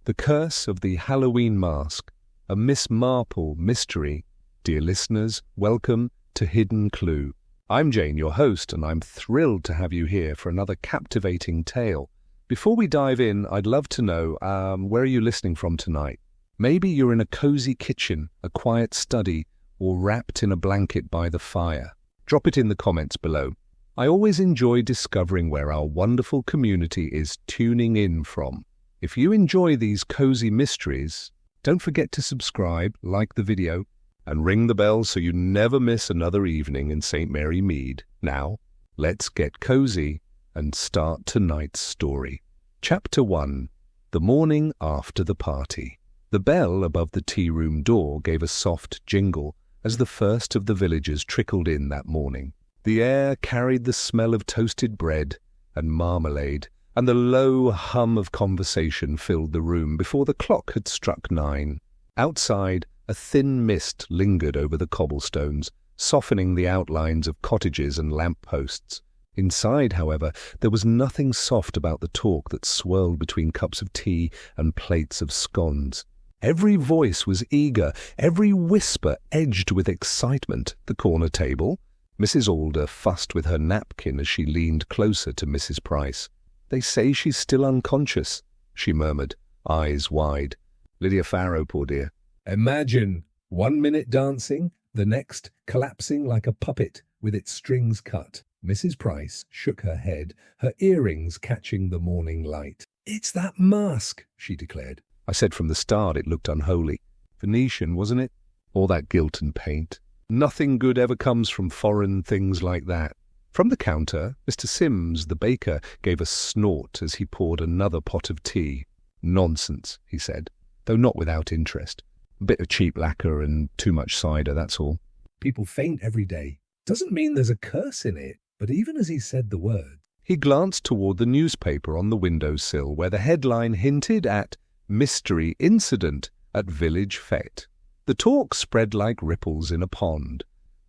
The Curse of the Halloween Mask, a Miss Marple Mystery. Dear listeners, welcome to Hidden Clue. I'm Jane, your host, and I'm thrilled to have you here for another captivating tale. Before we dive in, I'd love to know, where are you listening from tonight? Maybe you're in a cozy kitchen, a quiet study, or wrapped in a blanket by the fire. Drop it in the comments below. I always enjoy discovering where our wonderful community is tuning in from. If you enjoy these cozy mysteries, don't forget to subscribe, like the video, and ring the bell so you never miss another evening in St. Mary Mead. Now, let's get cozy and start tonight's story. Chapter 1. The Morning After the Party. The bell above the tea room door gave a soft jingle as the first of the villagers trickled in that morning. The air carried the smell of toasted bread and marmalade, and the low hum of conversation filled the room before the clock had struck 9. Outside, a thin mist lingered over the cobblestones, softening the outlines of cottages and lamp-posts. Inside, however, there was nothing soft about the talk that swirled between cups of tea and plates of scones. Every voice was eager, every whisper edged with excitement. The corner table, Mrs. Alder fussed with her napkin as she leaned closer to Mrs. Price. "They say she's still unconscious," she murmured, eyes wide. "Lydia Farrow, poor dear. Imagine, 1 minute dancing, the next collapsing like a puppet with its strings cut." Mrs. Price shook her head, her earrings catching the morning light. "It's that mask," she declared. "I said from the start it looked unholy. Venetian, wasn't it? All that gilt and paint. Nothing good ever comes from foreign things like that." From the counter, Mr. Sims, the baker, gave a snort as he poured another pot of tea. "Nonsense," he said, though not without interest. "A bit of cheap lacquer and too much cider, that's all. People faint every day. Doesn't mean there's a curse in it." But even as he said the word, he glanced toward the newspaper on the windowsill where the headline hinted at "Mystery Incident at Village Fête." The talk spread like ripples in a pond.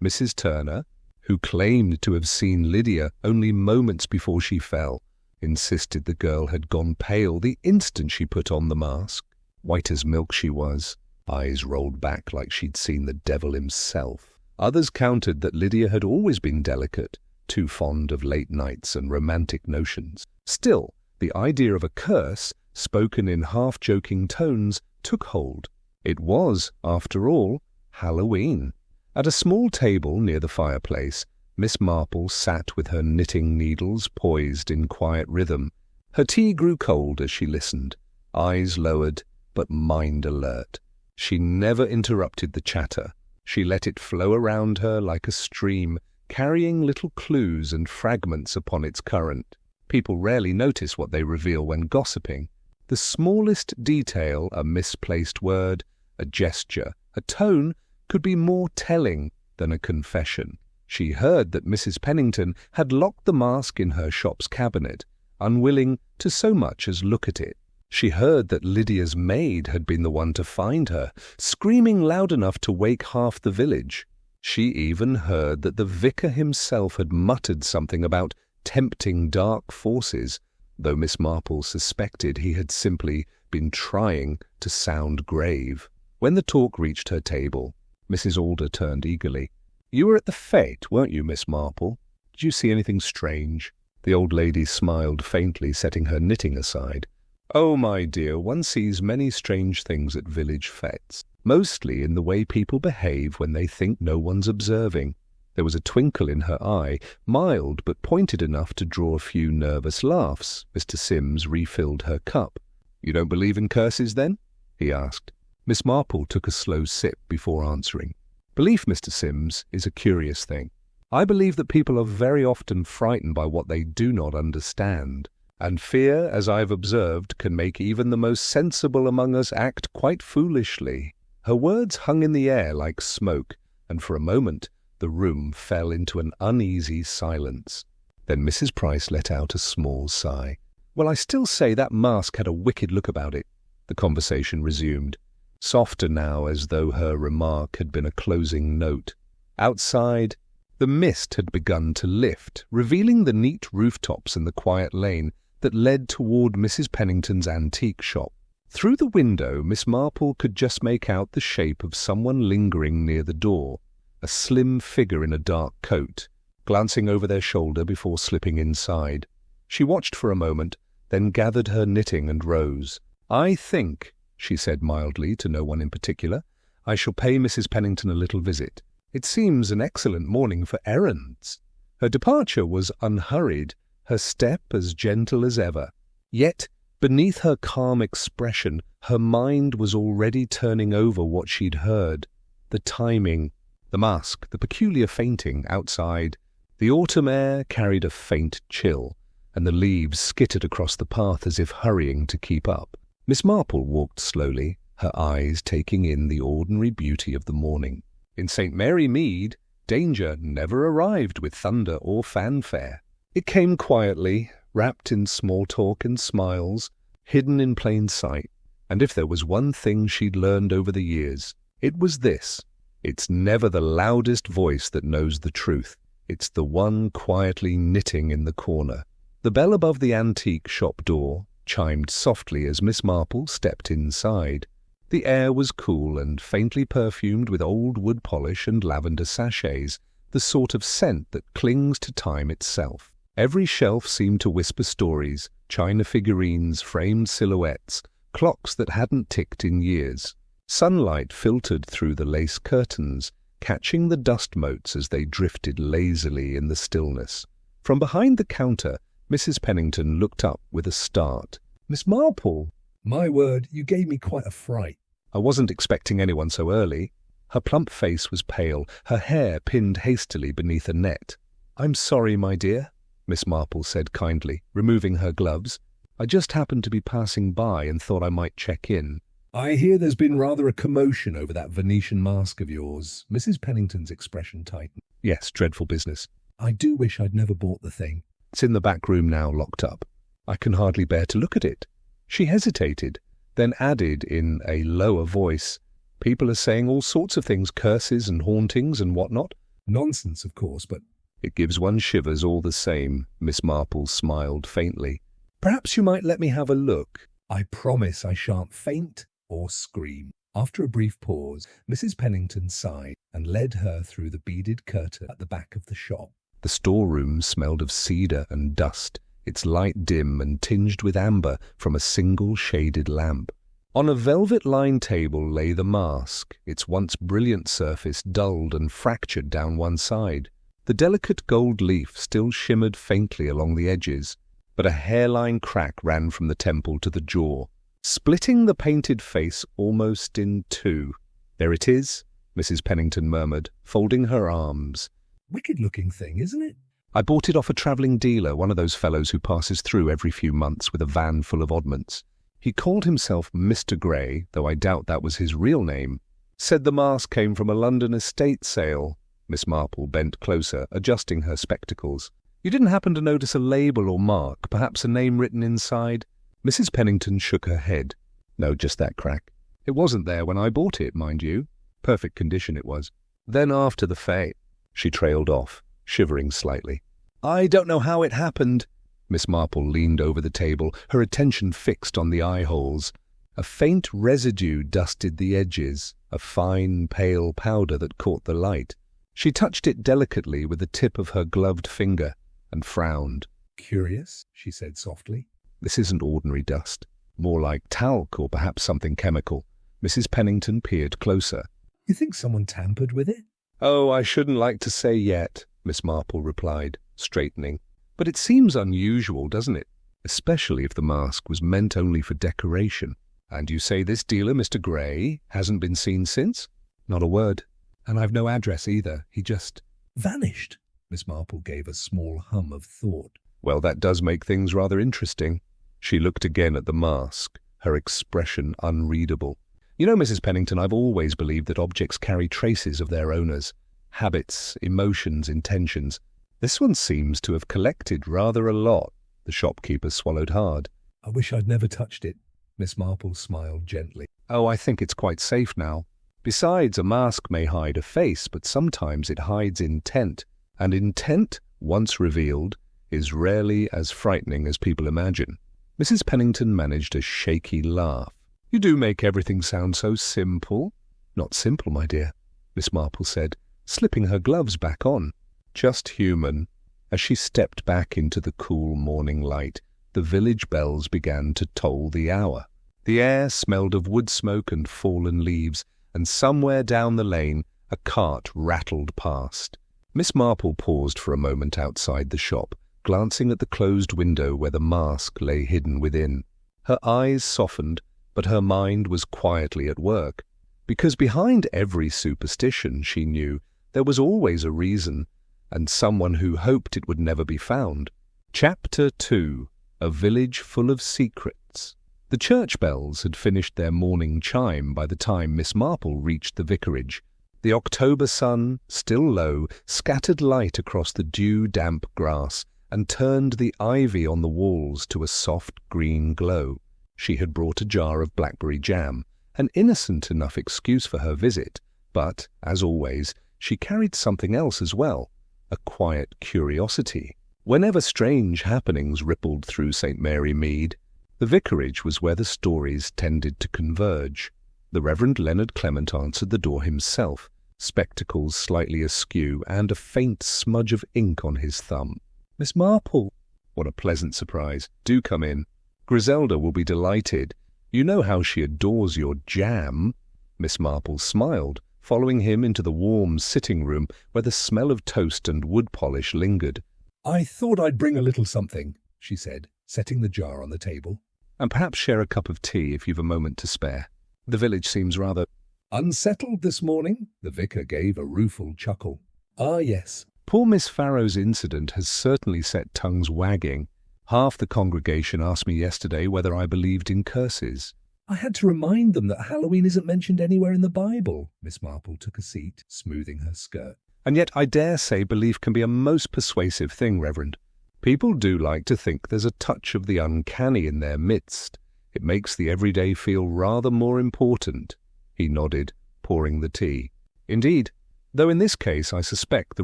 Mrs. Turner, who claimed to have seen Lydia only moments before she fell, insisted the girl had gone pale the instant she put on the mask. White as milk she was, eyes rolled back like she'd seen the devil himself. Others countered that Lydia had always been delicate, too fond of late nights and romantic notions. Still, the idea of a curse, spoken in half-joking tones, took hold. It was, after all, Halloween. At a small table near the fireplace, Miss Marple sat with her knitting needles poised in quiet rhythm. Her tea grew cold as she listened, eyes lowered, but mind alert. She never interrupted the chatter. She let it flow around her like a stream, carrying little clues and fragments upon its current. People rarely notice what they reveal when gossiping. The smallest detail, a misplaced word, a gesture, a tone, could be more telling than a confession. She heard that Mrs. Pennington had locked the mask in her shop's cabinet, unwilling to so much as look at it. She heard that Lydia's maid had been the one to find her, screaming loud enough to wake half the village. She even heard that the vicar himself had muttered something about tempting dark forces, though Miss Marple suspected he had simply been trying to sound grave. When the talk reached her table, Mrs. Alder turned eagerly. "You were at the fête, weren't you, Miss Marple? Did you see anything strange?" The old lady smiled faintly, setting her knitting aside. "Oh, my dear, one sees many strange things at village fêtes, mostly in the way people behave when they think no one's observing." There was a twinkle in her eye, mild but pointed enough to draw a few nervous laughs. Mr. Sims refilled her cup. "You don't believe in curses, then?" he asked. Miss Marple took a slow sip before answering. "Belief, Mr. Sims, is a curious thing. I believe that people are very often frightened by what they do not understand. And fear, as I've observed, can make even the most sensible among us act quite foolishly." Her words hung in the air like smoke, and for a moment the room fell into an uneasy silence. Then Mrs. Price let out a small sigh. "Well, I still say that mask had a wicked look about it," the conversation resumed, softer now as though her remark had been a closing note. Outside, the mist had begun to lift, revealing the neat rooftops and the quiet lane that led toward Mrs. Pennington's antique shop. Through the window, Miss Marple could just make out the shape of someone lingering near the door, a slim figure in a dark coat, glancing over their shoulder before slipping inside. She watched for a moment, then gathered her knitting and rose. "I think," she said mildly to no one in particular, "I shall pay Mrs. Pennington a little visit. It seems an excellent morning for errands." Her departure was unhurried, her step as gentle as ever. Yet, beneath her calm expression, her mind was already turning over what she'd heard. The timing, the mask, the peculiar fainting outside. The autumn air carried a faint chill, and the leaves skittered across the path as if hurrying to keep up. Miss Marple walked slowly, her eyes taking in the ordinary beauty of the morning. In St. Mary Mead, danger never arrived with thunder or fanfare. It came quietly, wrapped in small talk and smiles, hidden in plain sight. And if there was one thing she'd learned over the years, it was this: it's never the loudest voice that knows the truth. It's the one quietly knitting in the corner. The bell above the antique shop door chimed softly as Miss Marple stepped inside. The air was cool and faintly perfumed with old wood polish and lavender sachets, the sort of scent that clings to time itself. Every shelf seemed to whisper stories, china figurines, framed silhouettes, clocks that hadn't ticked in years. Sunlight filtered through the lace curtains, catching the dust motes as they drifted lazily in the stillness. From behind the counter, Mrs. Pennington looked up with a start. "Miss Marple!" "My word, you gave me quite a fright." I wasn't expecting anyone so early. Her plump face was pale, her hair pinned hastily beneath a net. "I'm sorry, my dear," Miss Marple said kindly, removing her gloves. "I just happened to be passing by and thought I might check in." "I hear there's been rather a commotion over that Venetian mask of yours." Mrs. Pennington's expression tightened. "Yes, dreadful business. "I do wish I'd never bought the thing." It's in the back room now, locked up. I can hardly bear to look at it." She hesitated, then added in a lower voice, "People are saying all sorts of things, curses and hauntings and whatnot." "Nonsense, of course, but—" "It gives one shivers all the same." Miss Marple smiled faintly. "Perhaps you might let me have a look." "I promise I shan't faint or scream." After a brief pause, Mrs. Pennington sighed and led her through the beaded curtain at the back of the shop. The storeroom smelled of cedar and dust, its light dim and tinged with amber from a single shaded lamp. On a velvet-lined table lay the mask, its once brilliant surface dulled and fractured down one side. The delicate gold leaf still shimmered faintly along the edges, but a hairline crack ran from the temple to the jaw, splitting the painted face almost in two. "There it is," Mrs. Pennington murmured, folding her arms. "Wicked-looking thing, isn't it?" "I bought it off a travelling dealer, one of those fellows who passes through every few months with a van full of oddments. He called himself Mr. Gray, though I doubt that was his real name. Said the mask came from a London estate sale." Miss Marple bent closer, adjusting her spectacles. "You didn't happen to notice a label or mark, perhaps a name written inside?" Mrs. Pennington shook her head. "No, just that crack. It wasn't there when I bought it, mind you. Perfect condition it was. Then after the fête," she trailed off, shivering slightly. "I don't know how it happened." Miss Marple leaned over the table, her attention fixed on the eye holes. A faint residue dusted the edges, a fine, pale powder that caught the light. She touched it delicately with the tip of her gloved finger and frowned. "Curious," she said softly. "This isn't ordinary dust. More like talc or perhaps something chemical." Mrs. Pennington peered closer. "You think someone tampered with it?" "Oh, I shouldn't like to say yet," Miss Marple replied, straightening. "But it seems unusual, doesn't it? Especially if the mask was meant only for decoration. And you say this dealer, Mr. Gray, hasn't been seen since?" "Not a word. And I've no address either. He just—" "Vanished." Miss Marple gave a small hum of thought. "Well, that does make things rather interesting." She looked again at the mask, her expression unreadable. "You know, Mrs. Pennington, I've always believed that objects carry traces of their owners. Habits, emotions, intentions. This one seems to have collected rather a lot." The shopkeeper swallowed hard. "I wish I'd never touched it." Miss Marple smiled gently. "Oh, I think it's quite safe now. Besides, a mask may hide a face, but sometimes it hides intent. And intent, once revealed, is rarely as frightening as people imagine." Mrs. Pennington managed a shaky laugh. You do make everything sound so simple." "Not simple, my dear," Miss Marple said, slipping her gloves back on. "Just human." As she stepped back into the cool morning light, the village bells began to toll the hour. The air smelled of wood smoke and fallen leaves, and somewhere down the lane a cart rattled past. Miss Marple paused for a moment outside the shop, glancing at the closed window where the mask lay hidden within. Her eyes softened, but her mind was quietly at work, because behind every superstition, she knew, there was always a reason, and someone who hoped it would never be found. Chapter 2. A Village Full of Secrets. The church bells had finished their morning chime by the time Miss Marple reached the vicarage. The October sun, still low, scattered light across the dew-damp grass and turned the ivy on the walls to a soft green glow. She had brought a jar of blackberry jam, an innocent enough excuse for her visit, but, as always, she carried something else as well, a quiet curiosity. Whenever strange happenings rippled through St. Mary Mead, the vicarage was where the stories tended to converge. The Reverend Leonard Clement answered the door himself, spectacles slightly askew and a faint smudge of ink on his thumb. "Miss Marple." "What a pleasant surprise. Do come in. Griselda will be delighted. You know how she adores your jam." Miss Marple smiled, following him into the warm sitting-room where the smell of toast and wood polish lingered. "I thought I'd bring a little something," she said, setting the jar on the table. "And perhaps share a cup of tea if you've a moment to spare. The village seems rather—" "Unsettled this morning?" The vicar gave a rueful chuckle. "Ah, yes. Poor Miss Farrow's incident has certainly set tongues wagging. Half the congregation asked me yesterday whether I believed in curses." I had to remind them that Halloween isn't mentioned anywhere in the Bible." Miss Marple took a seat, smoothing her skirt. "And yet I dare say belief can be a most persuasive thing, Reverend. People do like to think there's a touch of the uncanny in their midst. It makes the everyday feel rather more important." He nodded, pouring the tea. "Indeed, though in this case I suspect the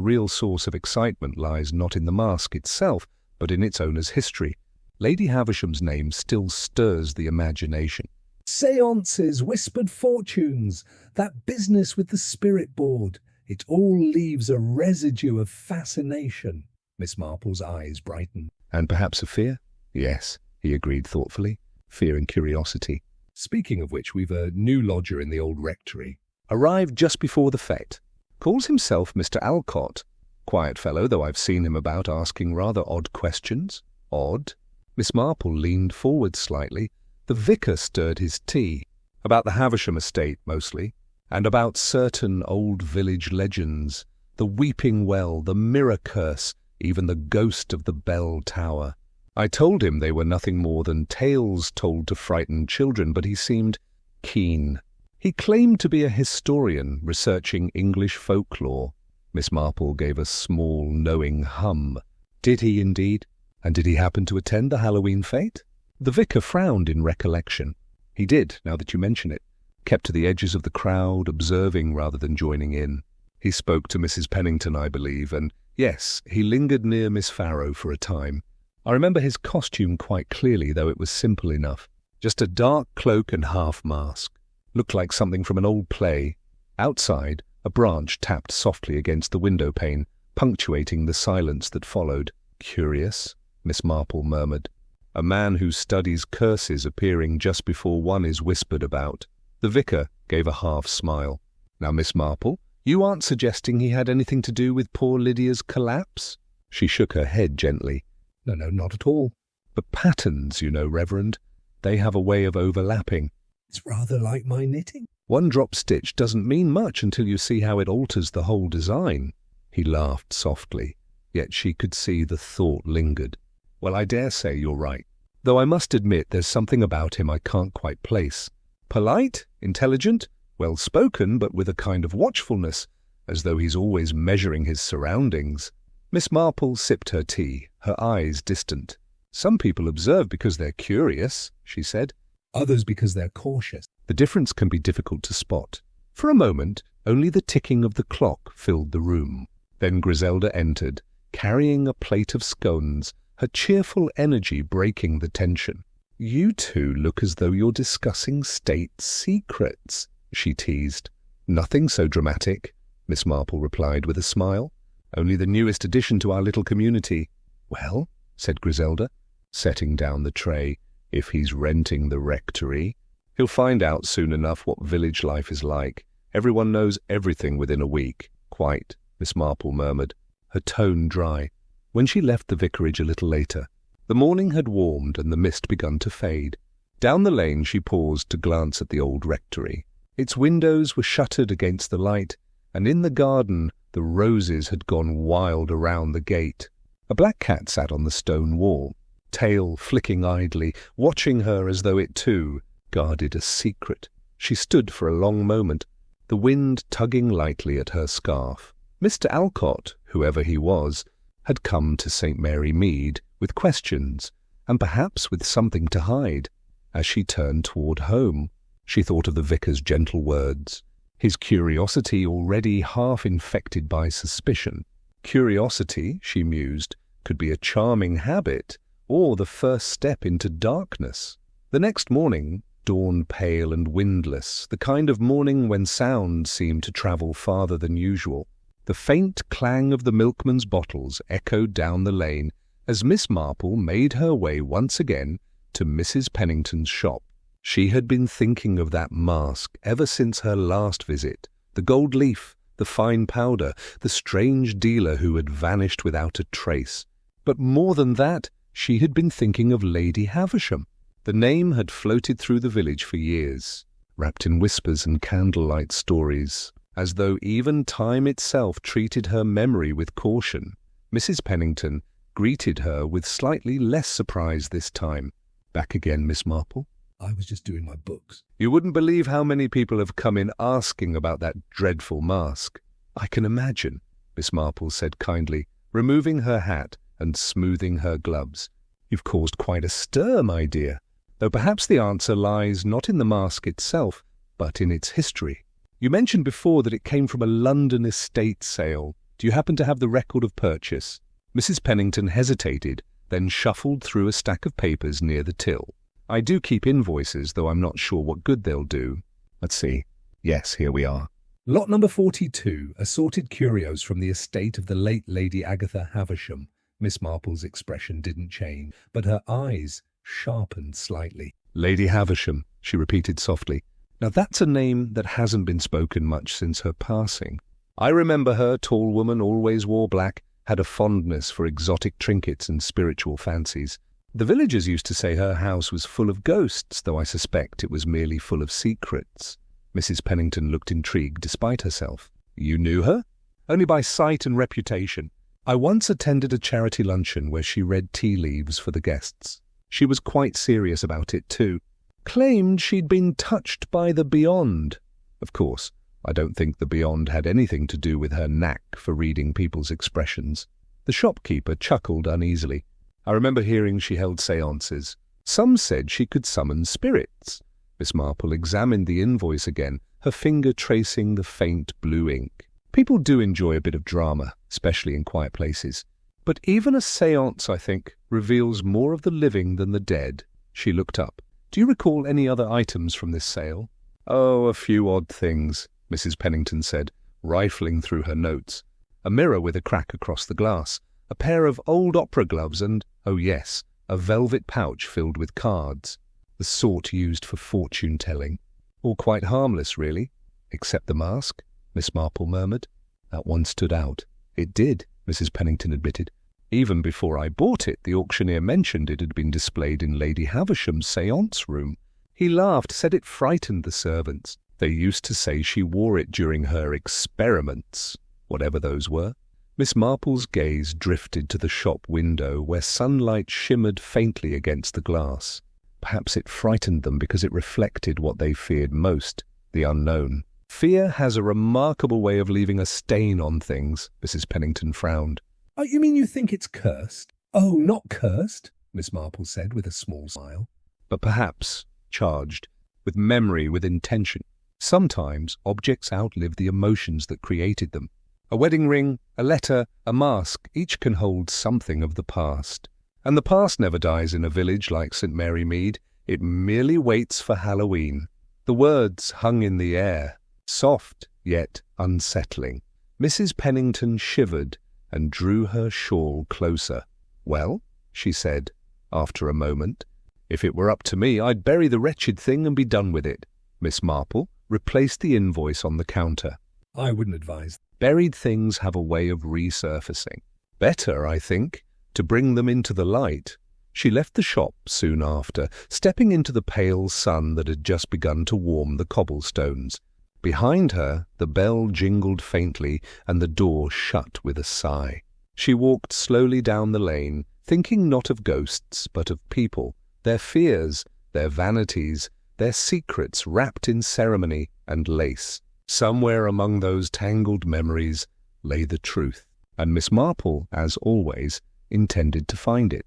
real source of excitement lies not in the mask itself, but in its owner's history. Lady Havisham's name still stirs the imagination." "Seances, whispered fortunes, that business with the spirit board. It all leaves a residue of fascination." Miss Marple's eyes brightened. "And perhaps a fear?" "Yes," he agreed thoughtfully. "Fear and curiosity." "Speaking of which, we've a new lodger in the old rectory." "Arrived just before the fête. Calls himself Mr. Alcott. Quiet fellow, though I've seen him about asking rather odd questions." "Odd?" Miss Marple leaned forward slightly. The vicar stirred his tea. "About the Havisham estate, mostly, and about certain old village legends. The weeping well, the mirror curse, even the ghost of the bell tower. I told him they were nothing more than tales told to frighten children, but he seemed keen. He claimed to be a historian researching English folklore." Miss Marple gave a small, knowing hum. "Did he indeed? And did he happen to attend the Halloween fête?" The vicar frowned in recollection. "He did, now that you mention it. Kept to the edges of the crowd, observing rather than joining in. He spoke to Mrs. Pennington, I believe, and yes, he lingered near Miss Farrow for a time. I remember his costume quite clearly, though it was simple enough. Just a dark cloak and half-mask. Looked like something from an old play. Outside, a branch tapped softly against the window-pane, punctuating the silence that followed. Curious, Miss Marple murmured. A man who studies curses appearing just before one is whispered about. The vicar gave a half-smile. Now, Miss Marple, you aren't suggesting he had anything to do with poor Lydia's collapse? She shook her head gently. No, not at all. But patterns, you know, Reverend, they have a way of overlapping. It's rather like my knitting. One drop stitch doesn't mean much until you see how it alters the whole design. He laughed softly, yet she could see the thought lingered. Well, I dare say you're right, though I must admit there's something about him I can't quite place. Polite, intelligent, well-spoken, but with a kind of watchfulness, as though he's always measuring his surroundings. Miss Marple sipped her tea, her eyes distant. Some people observe because they're curious, she said. Others because they're cautious. The difference can be difficult to spot. For a moment, only the ticking of the clock filled the room. Then Griselda entered, carrying a plate of scones, her cheerful energy breaking the tension. "You two look as though you're discussing state secrets," she teased. "Nothing so dramatic," Miss Marple replied with a smile. "Only the newest addition to our little community." "Well," said Griselda, setting down the tray, "if he's renting the rectory, he'll find out soon enough what village life is like. Everyone knows everything within a week." "Quite," Miss Marple murmured, her tone dry. When she left the vicarage a little later, the morning had warmed and the mist begun to fade. Down the lane she paused to glance at the old rectory. Its windows were shuttered against the light, and in the garden the roses had gone wild around the gate. A black cat sat on the stone wall, tail flicking idly, watching her as though it too guarded a secret. She stood for a long moment, the wind tugging lightly at her scarf. Mr. Alcott, whoever he was, had come to St. Mary Mead with questions, and perhaps with something to hide. As she turned toward home, she thought of the vicar's gentle words, his curiosity already half infected by suspicion. Curiosity, she mused, could be a charming habit, or the first step into darkness. The next morning dawned pale and windless, the kind of morning when sound seemed to travel farther than usual. The faint clang of the milkman's bottles echoed down the lane as Miss Marple made her way once again to Mrs. Pennington's shop. She had been thinking of that mask ever since her last visit, the gold leaf, the fine powder, the strange dealer who had vanished without a trace. But more than that, she had been thinking of Lady Havisham. The name had floated through the village for years, wrapped in whispers and candlelight stories, as though even time itself treated her memory with caution. Mrs. Pennington greeted her with slightly less surprise this time. "Back again, Miss Marple?" "I was just doing my books." "You wouldn't believe how many people have come in asking about that dreadful mask." "I can imagine," Miss Marple said kindly, removing her hat and smoothing her gloves. "You've caused quite a stir, my dear, though perhaps the answer lies not in the mask itself, but in its history. You mentioned before that it came from a London estate sale. Do you happen to have the record of purchase?" Mrs. Pennington hesitated, then shuffled through a stack of papers near the till. "I do keep invoices, though I'm not sure what good they'll do. Let's see. Yes, here we are. Lot number 42, assorted curios from the estate of the late Lady Agatha Havisham." Miss Marple's expression didn't change, but her eyes sharpened slightly. "Lady Havisham," she repeated softly. "Now that's a name that hasn't been spoken much since her passing. I remember her, tall woman, always wore black, had a fondness for exotic trinkets and spiritual fancies. The villagers used to say her house was full of ghosts, though I suspect it was merely full of secrets." Mrs. Pennington looked intrigued despite herself. "You knew her?" "Only by sight and reputation. I once attended a charity luncheon where she read tea leaves for the guests. She was quite serious about it too. Claimed she'd been touched by the beyond. Of course, I don't think the beyond had anything to do with her knack for reading people's expressions." The shopkeeper chuckled uneasily. "I remember hearing she held séances. Some said she could summon spirits." Miss Marple examined the invoice again, her finger tracing the faint blue ink. "People do enjoy a bit of drama, especially in quiet places. But even a séance, I think, reveals more of the living than the dead." She looked up. "Do you recall any other items from this sale?" "Oh, a few odd things," Mrs. Pennington said, rifling through her notes. "A mirror with a crack across the glass, a pair of old opera gloves and, oh yes, a velvet pouch filled with cards, the sort used for fortune-telling. All quite harmless, really." "Except the mask," Miss Marple murmured. "That one stood out." "It did," Mrs. Pennington admitted. "Even before I bought it, the auctioneer mentioned it had been displayed in Lady Havisham's séance room. He laughed, said it frightened the servants. They used to say she wore it during her experiments, whatever those were." Miss Marple's gaze drifted to the shop window where sunlight shimmered faintly against the glass. Perhaps it frightened them because it reflected what they feared most, the unknown. "Fear has a remarkable way of leaving a stain on things," Mrs. Pennington frowned. "Oh, you mean you think it's cursed?" "Oh, not cursed," Miss Marple said with a small smile. "But perhaps charged, with memory, with intention. Sometimes objects outlive the emotions that created them. A wedding ring, a letter, a mask, each can hold something of the past. And the past never dies in a village like St. Mary Mead. It merely waits for Halloween. The words hung in the air, soft yet unsettling. Mrs. Pennington shivered and drew her shawl closer. "Well," she said, after a moment, "if it were up to me, I'd bury the wretched thing and be done with it." Miss Marple replaced the invoice on the counter. "I wouldn't advise." Buried things have a way of resurfacing. Better, I think, to bring them into the light. She left the shop soon after, stepping into the pale sun that had just begun to warm the cobblestones. Behind her, the bell jingled faintly and the door shut with a sigh. She walked slowly down the lane, thinking not of ghosts, but of people, their fears, their vanities, their secrets wrapped in ceremony and lace. Somewhere among those tangled memories lay the truth, and Miss Marple, as always, intended to find it.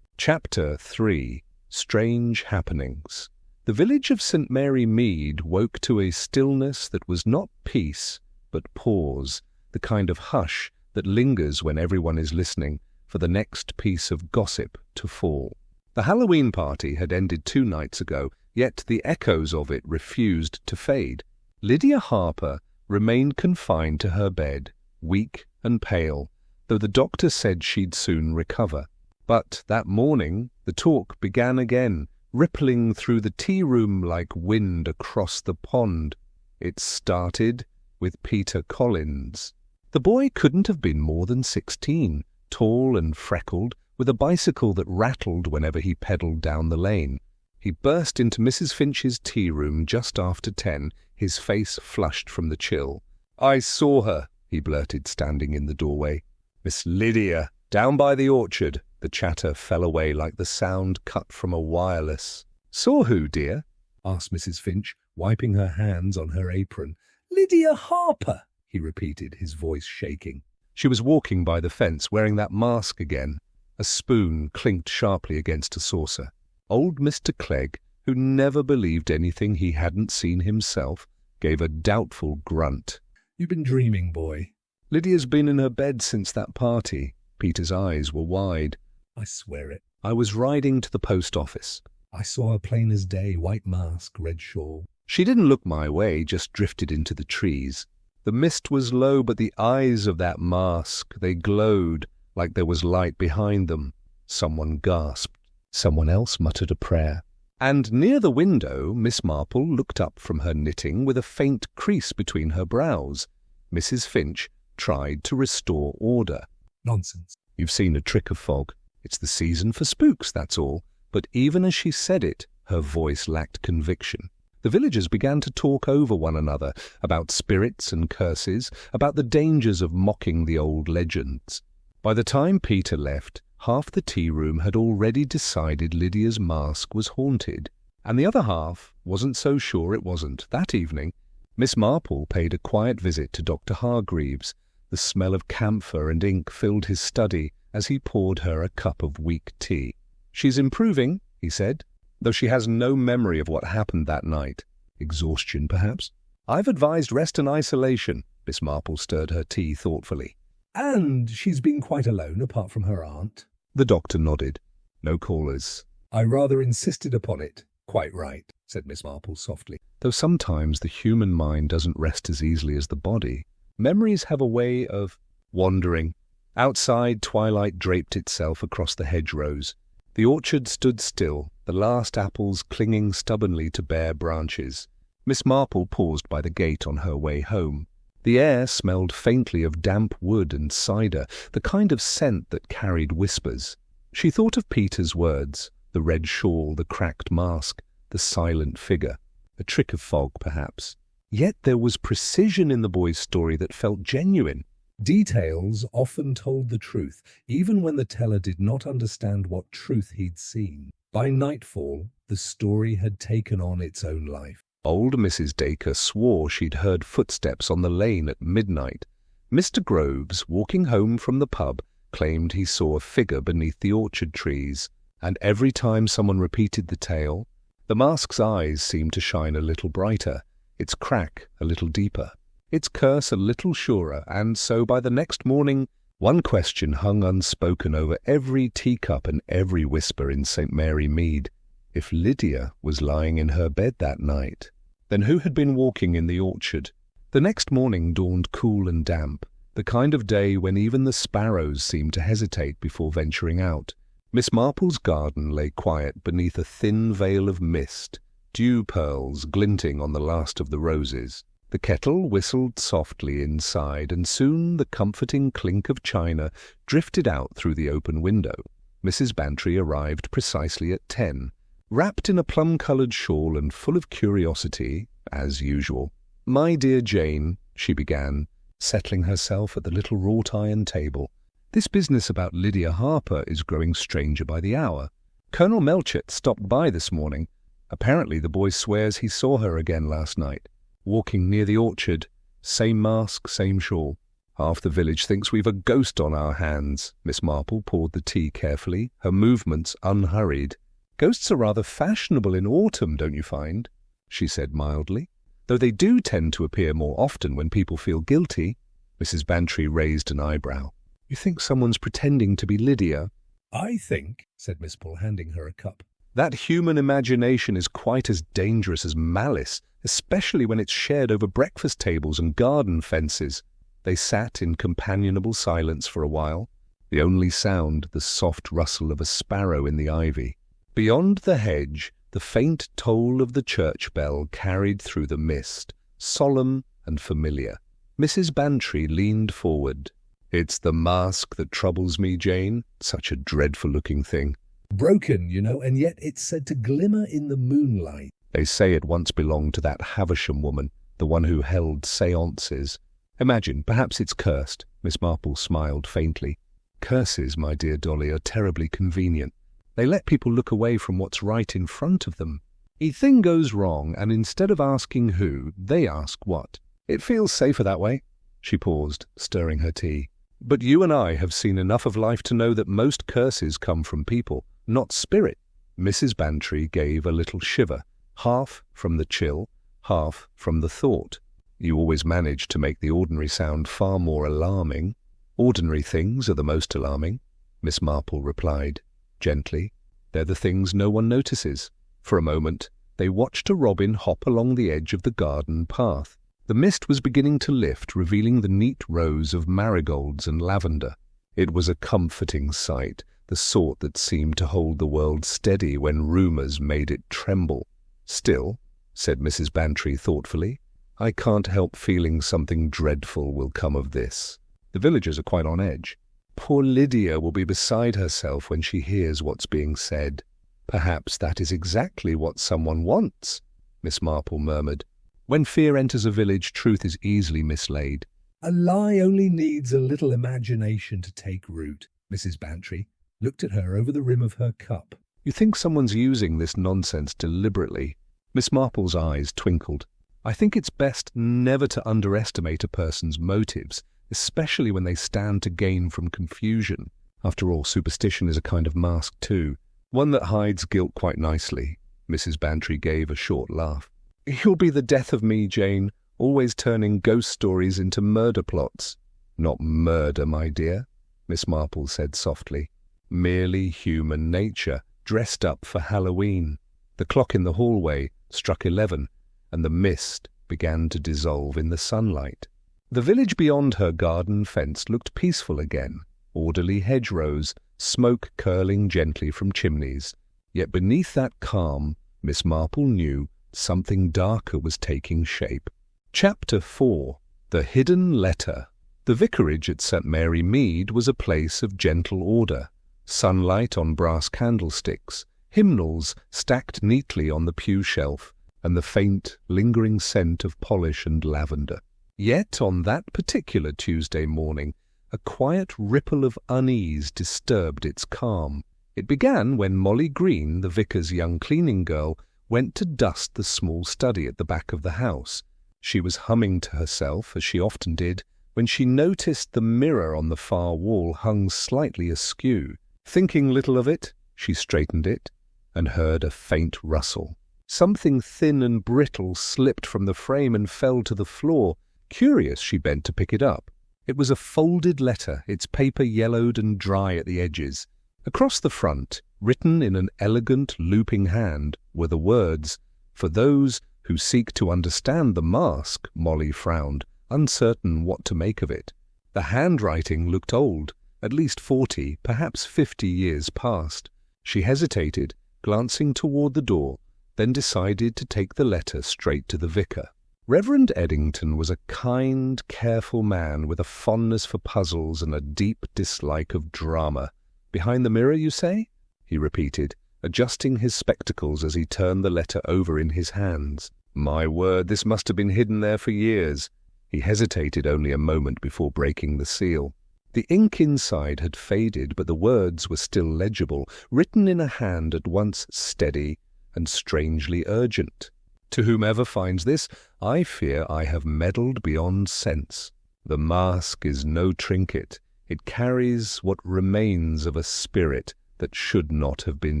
Chapter 3. Strange Happenings. The village of St. Mary Mead woke to a stillness that was not peace, but pause, the kind of hush that lingers when everyone is listening for the next piece of gossip to fall. The Halloween party had ended 2 nights ago, yet the echoes of it refused to fade. Lydia Harper remained confined to her bed, weak and pale, though the doctor said she'd soon recover. But that morning the talk began again, rippling through the tea-room like wind across the pond. It started with Peter Collins. The boy couldn't have been more than 16, tall and freckled, with a bicycle that rattled whenever he pedalled down the lane. He burst into Mrs. Finch's tea-room just after 10, his face flushed from the chill. "I saw her," he blurted, standing in the doorway. "Miss Lydia, down by the orchard." The chatter fell away like the sound cut from a wireless. "Saw who, dear?" asked Mrs. Finch, wiping her hands on her apron. "Lydia Harper," he repeated, his voice shaking. She was walking by the fence, wearing that mask again. A spoon clinked sharply against a saucer. Old Mr. Clegg, who never believed anything he hadn't seen himself, gave a doubtful grunt. "You've been dreaming, boy." "Lydia's been in her bed since that party." Peter's eyes were wide. "I swear it." "I was riding to the post office. "I saw her plain as day, white mask, red shawl." She didn't look my way, just drifted into the trees. The mist was low, but the eyes of that mask, they glowed like there was light behind them." Someone gasped. Someone else muttered a prayer. And near the window, Miss Marple looked up from her knitting with a faint crease between her brows. Mrs. Finch tried to restore order. "Nonsense." "You've seen a trick of fog. It's the season for spooks, that's all." But even as she said it, her voice lacked conviction. The villagers began to talk over one another, about spirits and curses, about the dangers of mocking the old legends. By the time Peter left, half the tea-room had already decided Lydia's mask was haunted, and the other half wasn't so sure it wasn't. That evening, Miss Marple paid a quiet visit to Dr. Hargreaves. The smell of camphor and ink filled his study as he poured her a cup of weak tea. "She's improving," he said, "though she has no memory of what happened that night. Exhaustion, perhaps? I've advised rest and isolation." Miss Marple stirred her tea thoughtfully. "And she's been quite alone, apart from her aunt?" The doctor nodded. "No callers." "I rather insisted upon it." "Quite right," said Miss Marple softly. "Though sometimes the human mind doesn't rest as easily as the body. Memories have a way of wandering." Outside, twilight draped itself across the hedgerows. The orchard stood still, the last apples clinging stubbornly to bare branches. Miss Marple paused by the gate on her way home. The air smelled faintly of damp wood and cider, the kind of scent that carried whispers. She thought of Peter's words, the red shawl, the cracked mask, the silent figure. A trick of fog, perhaps. Yet there was precision in the boy's story that felt genuine. Details often told the truth, even when the teller did not understand what truth he'd seen. By nightfall, the story had taken on its own life. Old Mrs. Dacre swore she'd heard footsteps on the lane at midnight. Mr. Groves, walking home from the pub, claimed he saw a figure beneath the orchard trees, and every time someone repeated the tale, the mask's eyes seemed to shine a little brighter, its crack a little deeper, its curse a little surer, and so by the next morning one question hung unspoken over every teacup and every whisper in St. Mary Mead. If Lydia was lying in her bed that night, then who had been walking in the orchard? The next morning dawned cool and damp, the kind of day when even the sparrows seemed to hesitate before venturing out. Miss Marple's garden lay quiet beneath a thin veil of mist, dew pearls glinting on the last of the roses. The kettle whistled softly inside, and soon the comforting clink of china drifted out through the open window. Mrs. Bantry arrived precisely at 10, wrapped in a plum-coloured shawl and full of curiosity, as usual. "My dear Jane," she began, settling herself at the little wrought-iron table, "this business about Lydia Harper is growing stranger by the hour. Colonel Melchett stopped by this morning. Apparently the boy swears he saw her again last night, walking near the orchard, same mask, same shawl. Half the village thinks we've a ghost on our hands." Miss Marple poured the tea carefully, her movements unhurried. "Ghosts are rather fashionable in autumn, don't you find?" she said mildly. "Though they do tend to appear more often when people feel guilty." Mrs. Bantry raised an eyebrow. "You think someone's pretending to be Lydia?" "I think," said Miss Paul, handing her a cup, "that human imagination is quite as dangerous as malice, especially when it's shared over breakfast tables and garden fences." They sat in companionable silence for a while, the only sound the soft rustle of a sparrow in the ivy. Beyond the hedge, the faint toll of the church bell carried through the mist, solemn and familiar. Mrs. Bantry leaned forward. "It's the mask that troubles me, Jane. Such a dreadful-looking thing. broken, and yet it's said to glimmer in the moonlight." They say it once belonged to that Havisham woman, the one who held séances. Imagine, perhaps it's cursed." Miss Marple smiled faintly. "Curses, my dear Dolly, are terribly convenient. They let people look away from what's right in front of them. A thing goes wrong, and instead of asking who, they ask what. It feels safer that way." She paused, stirring her tea. "But you and I have seen enough of life to know that most curses come from people, not spirit." Mrs. Bantry gave a little shiver, half from the chill, half from the thought. "You always manage to make the ordinary sound far more alarming." "Ordinary things are the most alarming," Miss Marple replied, gently. "They're the things no one notices." For a moment, they watched a robin hop along the edge of the garden path. The mist was beginning to lift, revealing the neat rows of marigolds and lavender. It was a comforting sight, the sort that seemed to hold the world steady when rumours made it tremble. "Still," said Mrs. Bantry thoughtfully, "I can't help feeling something dreadful will come of this. The villagers are quite on edge. Poor Lydia will be beside herself when she hears what's being said." "Perhaps that is exactly what someone wants," Miss Marple murmured. "When fear enters a village, truth is easily mislaid." "A lie only needs a little imagination to take root." Mrs. Bantry looked at her over the rim of her cup. "You think someone's using this nonsense deliberately?" Miss Marple's eyes twinkled. "I think it's best never to underestimate a person's motives, especially when they stand to gain from confusion. After all, superstition is a kind of mask too, one that hides guilt quite nicely." Mrs. Bantry gave a short laugh. "You'll be the death of me, Jane, always turning ghost stories into murder plots." "Not murder, my dear," Miss Marple said softly. "Merely human nature, dressed up for Halloween." The clock in the hallway struck 11, and the mist began to dissolve in the sunlight. The village beyond her garden fence looked peaceful again, orderly hedgerows, smoke curling gently from chimneys. Yet beneath that calm, Miss Marple knew something darker was taking shape. Chapter 4. The Hidden Letter. The vicarage at St. Mary Mead was a place of gentle order. Sunlight on brass candlesticks, hymnals stacked neatly on the pew shelf, and the faint, lingering scent of polish and lavender. Yet on that particular Tuesday morning, a quiet ripple of unease disturbed its calm. It began when Molly Green, the vicar's young cleaning girl, went to dust the small study at the back of the house. She was humming to herself, as she often did, when she noticed the mirror on the far wall hung slightly askew. Thinking little of it, she straightened it and heard a faint rustle. Something thin and brittle slipped from the frame and fell to the floor. Curious, she bent to pick it up. It was a folded letter, its paper yellowed and dry at the edges. Across the front, Written in an elegant, looping hand were the words, "For those who seek to understand the mask." Molly frowned, uncertain what to make of it. The handwriting looked old, at least 40, perhaps 50 years past. She hesitated, glancing toward the door, then decided to take the letter straight to the vicar. Reverend Eddington was a kind, careful man with a fondness for puzzles and a deep dislike of drama. "Behind the mirror, you say?" he repeated, adjusting his spectacles as he turned the letter over in his hands. "My word, this must have been hidden there for years." He hesitated only a moment before breaking the seal. The ink inside had faded, but the words were still legible, written in a hand at once steady and strangely urgent. "To whomever finds this, I fear I have meddled beyond sense. The mask is no trinket. It carries what remains of a spirit that should not have been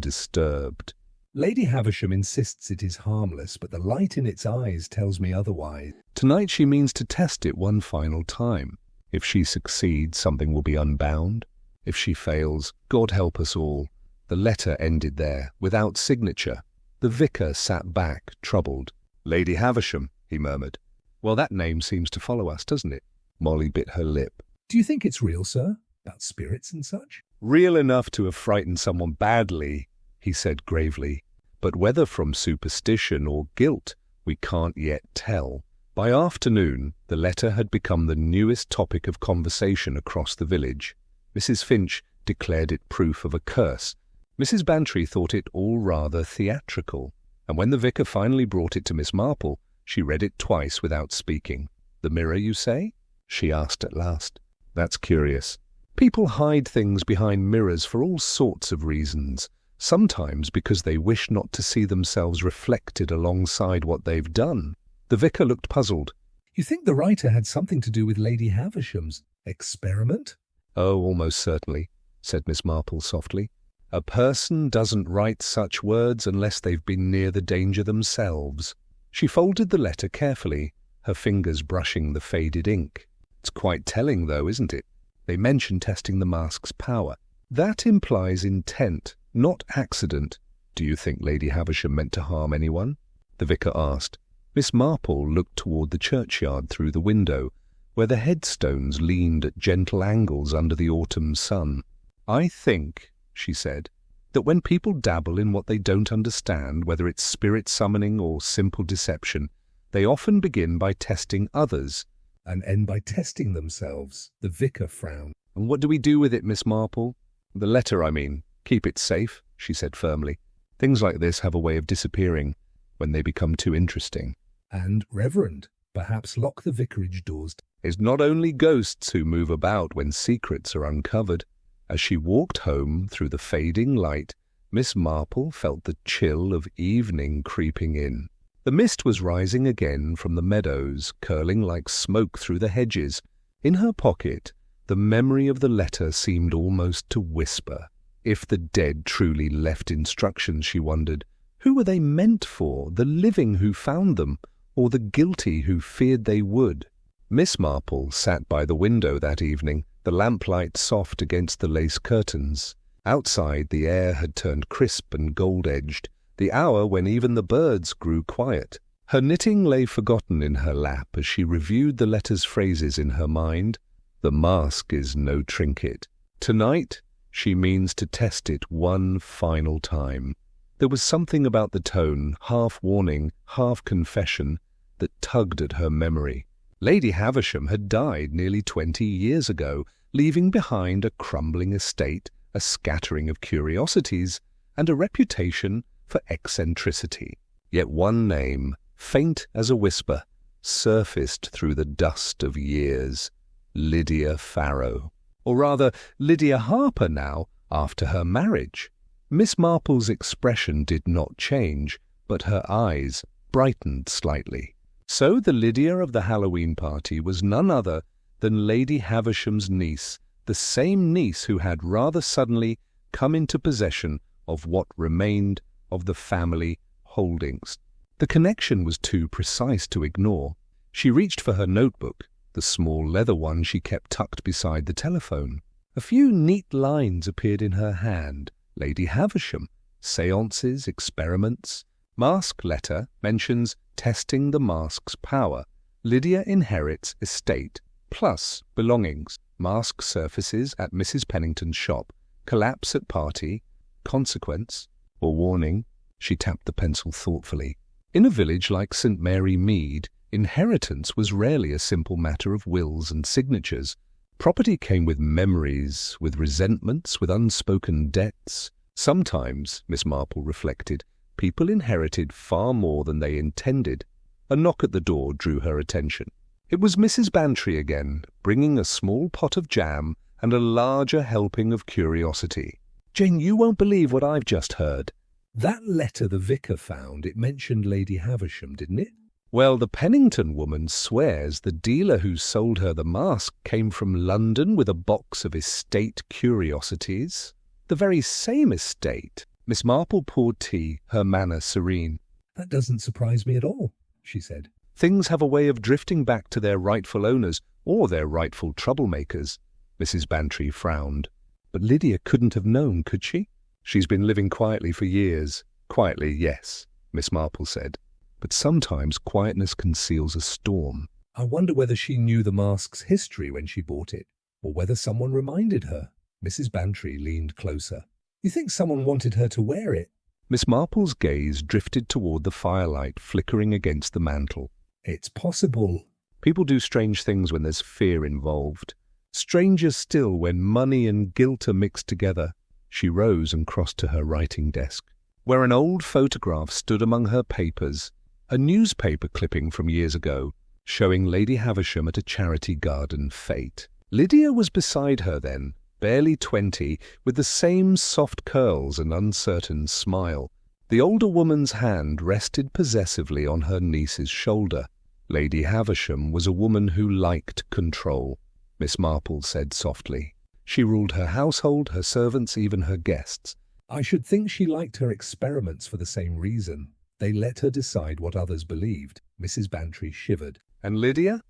disturbed." Lady Havisham insists it is harmless, but the light in its eyes tells me otherwise. Tonight she means to test it one final time. If she succeeds, something will be unbound. If she fails, God help us all. The letter ended there, without signature. The vicar sat back, troubled. "Lady Havisham," he murmured. "Well, that name seems to follow us, doesn't it?" Molly bit her lip. "Do you think it's real, sir? About spirits and such?" "Real enough to have frightened someone badly," he said gravely. "But whether from superstition or guilt, we can't yet tell." By afternoon, the letter had become the newest topic of conversation across the village. Mrs. Finch declared it proof of a curse. Mrs. Bantry thought it all rather theatrical, and when the vicar finally brought it to Miss Marple, she read it twice without speaking. "The mirror, you say?" she asked at last. "That's curious. People hide things behind mirrors for all sorts of reasons, sometimes because they wish not to see themselves reflected alongside what they've done." The vicar looked puzzled. "You think the writer had something to do with Lady Havisham's experiment?" "Oh, almost certainly," said Miss Marple softly. "A person doesn't write such words unless they've been near the danger themselves." She folded the letter carefully, her fingers brushing the faded ink. "It's quite telling, though, isn't it? They mention testing the mask's power. That implies intent, not accident. Do you think Lady Havisham meant to harm anyone?" the vicar asked. Miss Marple looked toward the churchyard through the window, where the headstones leaned at gentle angles under the autumn sun. "I think," she said, "that when people dabble in what they don't understand, whether it's spirit summoning or simple deception, they often begin by testing others." "And end by testing themselves," the vicar frowned. "And what do we do with it, Miss Marple?" "The letter, I mean. Keep it safe," she said firmly. "Things like this have a way of disappearing when they become too interesting." "And, Reverend, perhaps lock the vicarage doors." "It's not only ghosts who move about when secrets are uncovered." As she walked home through the fading light, Miss Marple felt the chill of evening creeping in. The mist was rising again from the meadows, curling like smoke through the hedges. In her pocket, the memory of the letter seemed almost to whisper. If the dead truly left instructions, she wondered, who were they meant for, the living who found them, or the guilty who feared they would? Miss Marple sat by the window that evening, the lamplight soft against the lace curtains. Outside, the air had turned crisp and gold-edged, the hour when even the birds grew quiet. Her knitting lay forgotten in her lap as she reviewed the letter's phrases in her mind. The mask is no trinket. Tonight, she means to test it one final time. There was something about the tone, half warning, half confession, that tugged at her memory. Lady Havisham had died nearly 20 years ago, leaving behind a crumbling estate, a scattering of curiosities, and a reputation for eccentricity. Yet one name, faint as a whisper, surfaced through the dust of years. Lydia Farrow. Or rather, Lydia Harper now, after her marriage. Miss Marple's expression did not change, but her eyes brightened slightly. So the Lydia of the Halloween party was none other than Lady Havisham's niece, the same niece who had rather suddenly come into possession of what remained of the family holdings. The connection was too precise to ignore. She reached for her notebook, the small leather one she kept tucked beside the telephone. A few neat lines appeared in her hand, Lady Havisham. Seances, experiments. Mask letter mentions testing the mask's power. Lydia inherits estate, plus belongings. Mask surfaces at Mrs. Pennington's shop. Collapse at party. Consequence, or warning. She tapped the pencil thoughtfully. In a village like St. Mary Mead, inheritance was rarely a simple matter of wills and signatures. Property came with memories, with resentments, with unspoken debts. Sometimes, Miss Marple reflected, people inherited far more than they intended. A knock at the door drew her attention. It was Mrs. Bantry again, bringing a small pot of jam and a larger helping of curiosity. "Jane, you won't believe what I've just heard." That letter the vicar found, it mentioned Lady Havisham, didn't it? Well, the Pennington woman swears the dealer who sold her the mask came from London with a box of estate curiosities. The very same estate. Miss Marple poured tea, her manner serene. "That doesn't surprise me at all," she said. Things have a way of drifting back to their rightful owners or their rightful troublemakers. Mrs. Bantry frowned. But Lydia couldn't have known, could she? She's been living quietly for years. Quietly, yes, Miss Marple said. But sometimes quietness conceals a storm. "I wonder whether she knew the mask's history when she bought it, or whether someone reminded her." Mrs. Bantry leaned closer. "You think someone wanted her to wear it?" Miss Marple's gaze drifted toward the firelight flickering against the mantel. "It's possible." People do strange things when there's fear involved. Stranger still when money and guilt are mixed together. She rose and crossed to her writing desk, where an old photograph stood among her papers, a newspaper clipping from years ago, showing Lady Havisham at a charity garden fête. Lydia was beside her then, barely 20, with the same soft curls and uncertain smile. The older woman's hand rested possessively on her niece's shoulder. Lady Havisham was a woman who liked control, Miss Marple said softly. She ruled her household, her servants, even her guests. "I should think she liked her experiments for the same reason. They let her decide what others believed." Mrs. Bantry shivered. "And Lydia?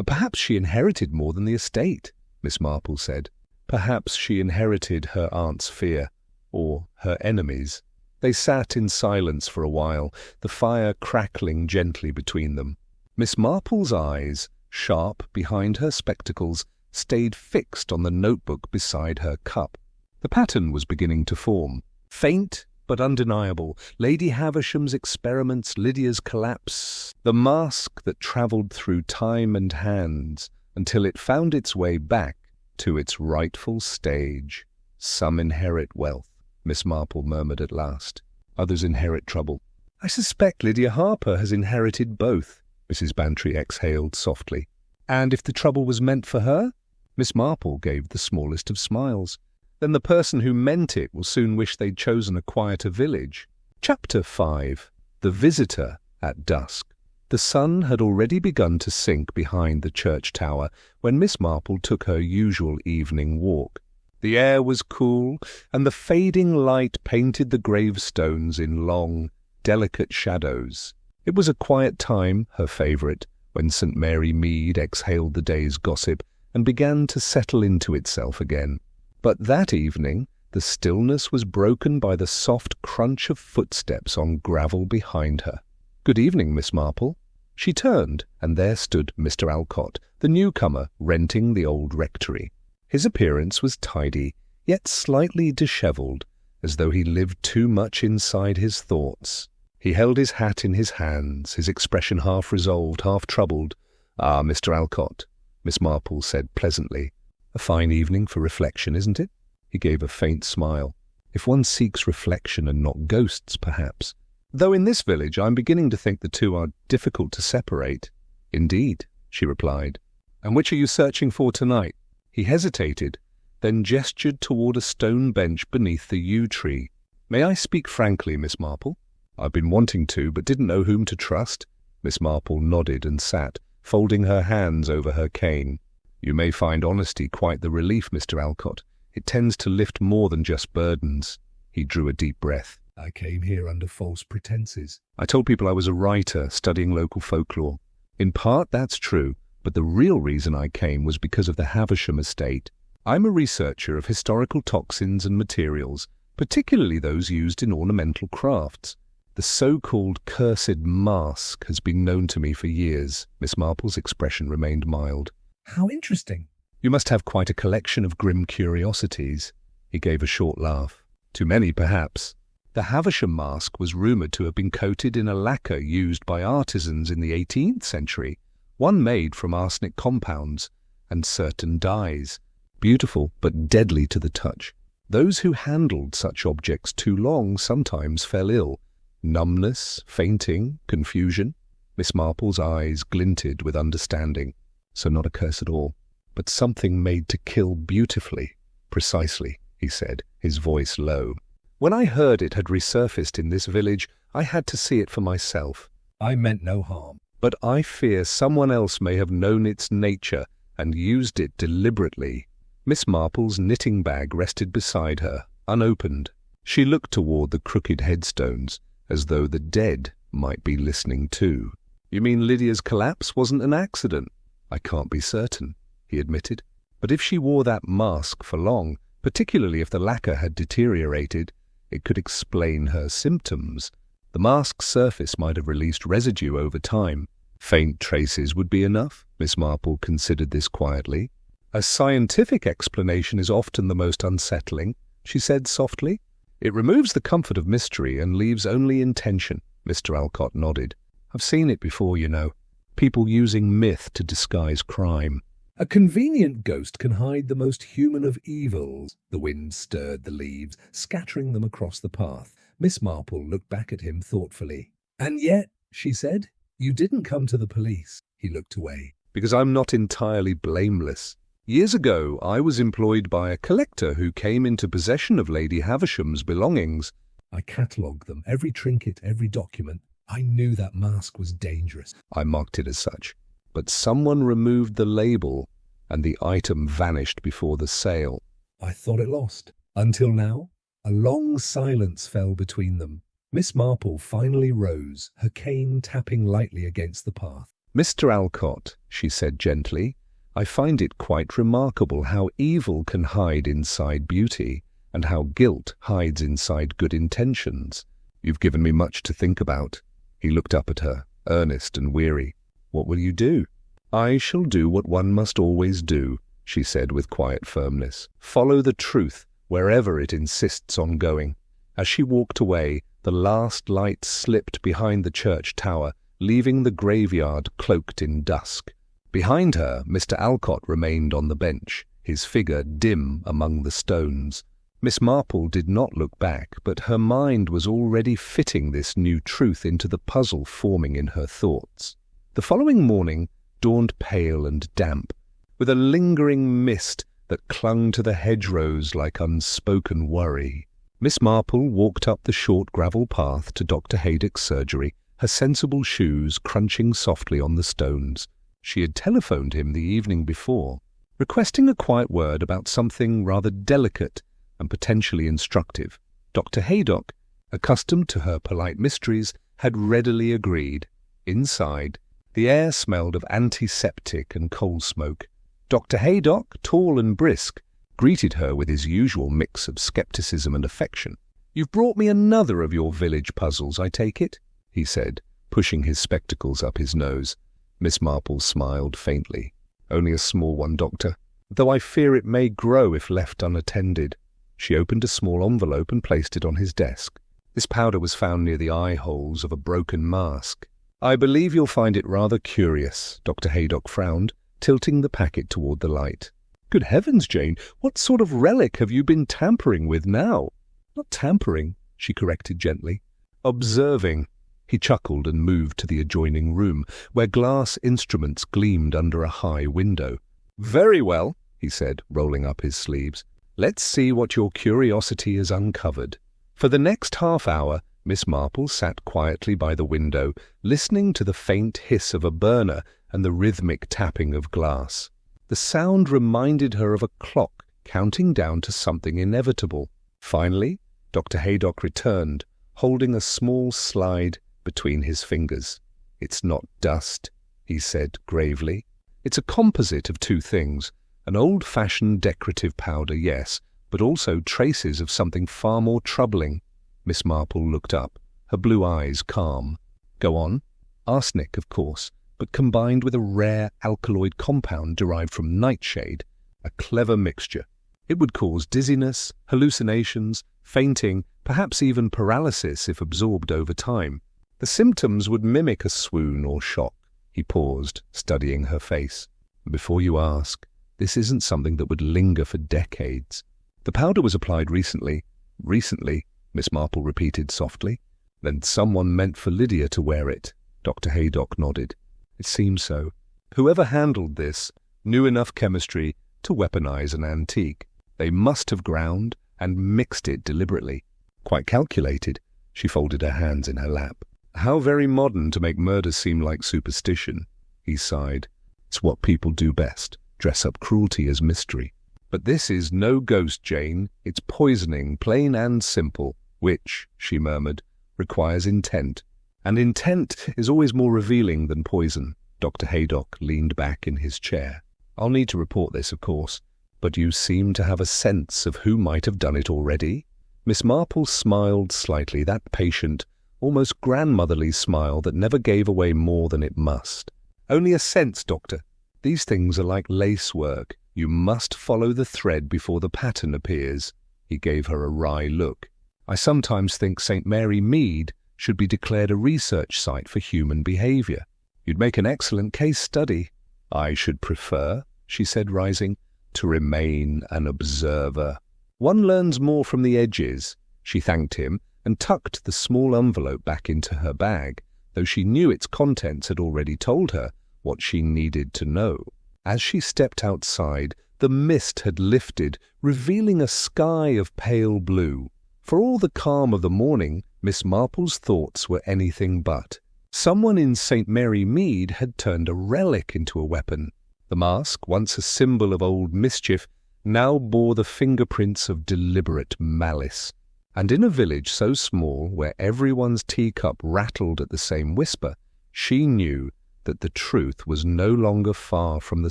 Perhaps she inherited more than the estate," Miss Marple said. Perhaps she inherited her aunt's fear, or her enemies. They sat in silence for a while, the fire crackling gently between them. Miss Marple's eyes, sharp behind her spectacles, stayed fixed on the notebook beside her cup. The pattern was beginning to form. Faint but undeniable. Lady Havisham's experiments, Lydia's collapse, the mask that travelled through time and hands until it found its way back to its rightful stage. "Some inherit wealth," Miss Marple murmured at last. "Others inherit trouble." "I suspect Lydia Harper has inherited both," Mrs. Bantry exhaled softly. "And if the trouble was meant for her?" Miss Marple gave the smallest of smiles. "Then the person who meant it will soon wish they'd chosen a quieter village." Chapter 5. The Visitor at Dusk. The sun had already begun to sink behind the church tower when Miss Marple took her usual evening walk. The air was cool, and the fading light painted the gravestones in long, delicate shadows. It was a quiet time, her favourite, when St. Mary Mead exhaled the day's gossip and began to settle into itself again. But that evening the stillness was broken by the soft crunch of footsteps on gravel behind her. "Good evening, Miss Marple." She turned, and there stood Mr. Alcott, the newcomer, renting the old rectory. His appearance was tidy, yet slightly dishevelled, as though he lived too much inside his thoughts. He held his hat in his hands, his expression half resolved, half troubled. "Ah, Mr. Alcott," Miss Marple said pleasantly. "A fine evening for reflection, isn't it?" He gave a faint smile. "If one seeks reflection and not ghosts, perhaps. Though in this village I'm beginning to think the two are difficult to separate." "Indeed," she replied. "And which are you searching for tonight?" He hesitated, then gestured toward a stone bench beneath the yew tree. "May I speak frankly, Miss Marple? I've been wanting to, but didn't know whom to trust." Miss Marple nodded and sat, folding her hands over her cane. "You may find honesty quite the relief, Mr. Alcott. It tends to lift more than just burdens." He drew a deep breath. "I came here under false pretenses." "I told people I was a writer studying local folklore. In part that's true, but the real reason I came was because of the Havisham estate. I'm a researcher of historical toxins and materials, particularly those used in ornamental crafts. The so-called cursed mask has been known to me for years. Miss Marple's expression remained mild. How interesting. You must have quite a collection of grim curiosities. He gave a short laugh. Too many, perhaps. The Havisham mask was rumoured to have been coated in a lacquer used by artisans in the 18th century, one made from arsenic compounds and certain dyes. Beautiful, but deadly to the touch. Those who handled such objects too long sometimes fell ill. Numbness, fainting, confusion. Miss Marple's eyes glinted with understanding. So not a curse at all, but something made to kill beautifully. Precisely, he said, his voice low. When I heard it had resurfaced in this village, I had to see it for myself. I meant no harm. But I fear someone else may have known its nature and used it deliberately. Miss Marple's knitting bag rested beside her, unopened. She looked toward the crooked headstones, as though the dead might be listening too. You mean Lydia's collapse wasn't an accident? I can't be certain, he admitted. But if she wore that mask for long, particularly if the lacquer had deteriorated, it could explain her symptoms. The mask's surface might have released residue over time. Faint traces would be enough. Miss Marple considered this quietly. A scientific explanation is often the most unsettling, she said softly. It removes the comfort of mystery and leaves only intention. Mr. Alcott nodded. I've seen it before, you know. People using myth to disguise crime. A convenient ghost can hide the most human of evils. The wind stirred the leaves, scattering them across the path. Miss Marple looked back at him thoughtfully. And yet, she said, you didn't come to the police. He looked away. Because I'm not entirely blameless. Years ago, I was employed by a collector who came into possession of Lady Havisham's belongings. I catalogued them, every trinket, every document. I knew that mask was dangerous. I marked it as such. But someone removed the label, and the item vanished before the sale. I thought it lost. Until now, a long silence fell between them. Miss Marple finally rose, her cane tapping lightly against the path. Mr. Alcott, she said gently, I find it quite remarkable how evil can hide inside beauty, and how guilt hides inside good intentions. You've given me much to think about. He looked up at her, earnest and weary. What will you do? I shall do what one must always do, she said with quiet firmness. Follow the truth wherever it insists on going. As she walked away, the last light slipped behind the church tower, leaving the graveyard cloaked in dusk. Behind her, Mr. Alcott remained on the bench, his figure dim among the stones. Miss Marple did not look back, but her mind was already fitting this new truth into the puzzle forming in her thoughts. The following morning dawned pale and damp, with a lingering mist that clung to the hedgerows like unspoken worry. Miss Marple walked up the short gravel path to Dr. Haydock's surgery, her sensible shoes crunching softly on the stones. She had telephoned him the evening before, requesting a quiet word about something rather delicate and potentially instructive. Dr. Haydock, accustomed to her polite mysteries, had readily agreed. Inside, the air smelled of antiseptic and coal smoke. Dr. Haydock, tall and brisk, greeted her with his usual mix of scepticism and affection. You've brought me another of your village puzzles, I take it, he said, pushing his spectacles up his nose. Miss Marple smiled faintly. Only a small one, Doctor, though I fear it may grow if left unattended. She opened a small envelope and placed it on his desk. This powder was found near the eye holes of a broken mask. I believe you'll find it rather curious, Dr. Haydock frowned, tilting the packet toward the light. Good heavens, Jane, what sort of relic have you been tampering with now? Not tampering, she corrected gently. Observing. He chuckled and moved to the adjoining room, where glass instruments gleamed under a high window. Very well, he said, rolling up his sleeves. Let's see what your curiosity has uncovered. For the next half hour, Miss Marple sat quietly by the window, listening to the faint hiss of a burner and the rhythmic tapping of glass. The sound reminded her of a clock counting down to something inevitable. Finally, Dr. Haydock returned, holding a small slide between his fingers. It's not dust, he said gravely. It's a composite of two things. An old-fashioned decorative powder, yes, but also traces of something far more troubling. Miss Marple looked up, her blue eyes calm. Go on. Arsenic, of course, but combined with a rare alkaloid compound derived from nightshade, a clever mixture. It would cause dizziness, hallucinations, fainting, perhaps even paralysis if absorbed over time. The symptoms would mimic a swoon or shock. He paused, studying her face. Before you ask, this isn't something that would linger for decades. The powder was applied recently. Recently, Miss Marple repeated softly. Then someone meant for Lydia to wear it. Dr. Haydock nodded. It seems so. Whoever handled this knew enough chemistry to weaponize an antique. They must have ground and mixed it deliberately. Quite calculated. She folded her hands in her lap. How very modern to make murder seem like superstition. He sighed. It's what people do best, dress up cruelty as mystery. But this is no ghost, Jane. It's poisoning, plain and simple, which, she murmured, requires intent. And intent is always more revealing than poison. Dr. Haydock leaned back in his chair. I'll need to report this, of course, but you seem to have a sense of who might have done it already. Miss Marple smiled slightly, that patient, almost grandmotherly smile that never gave away more than it must. Only a sense, Doctor. These things are like lacework. You must follow the thread before the pattern appears. He gave her a wry look. I sometimes think St. Mary Mead should be declared a research site for human behavior. You'd make an excellent case study. I should prefer, she said, rising, to remain an observer. One learns more from the edges. She thanked him and tucked the small envelope back into her bag, though she knew its contents had already told her what she needed to know. As she stepped outside, the mist had lifted, revealing a sky of pale blue. For all the calm of the morning, Miss Marple's thoughts were anything but. Someone in St. Mary Mead had turned a relic into a weapon. The mask, once a symbol of old mischief, now bore the fingerprints of deliberate malice. And in a village so small, where everyone's teacup rattled at the same whisper, she knew that the truth was no longer far from the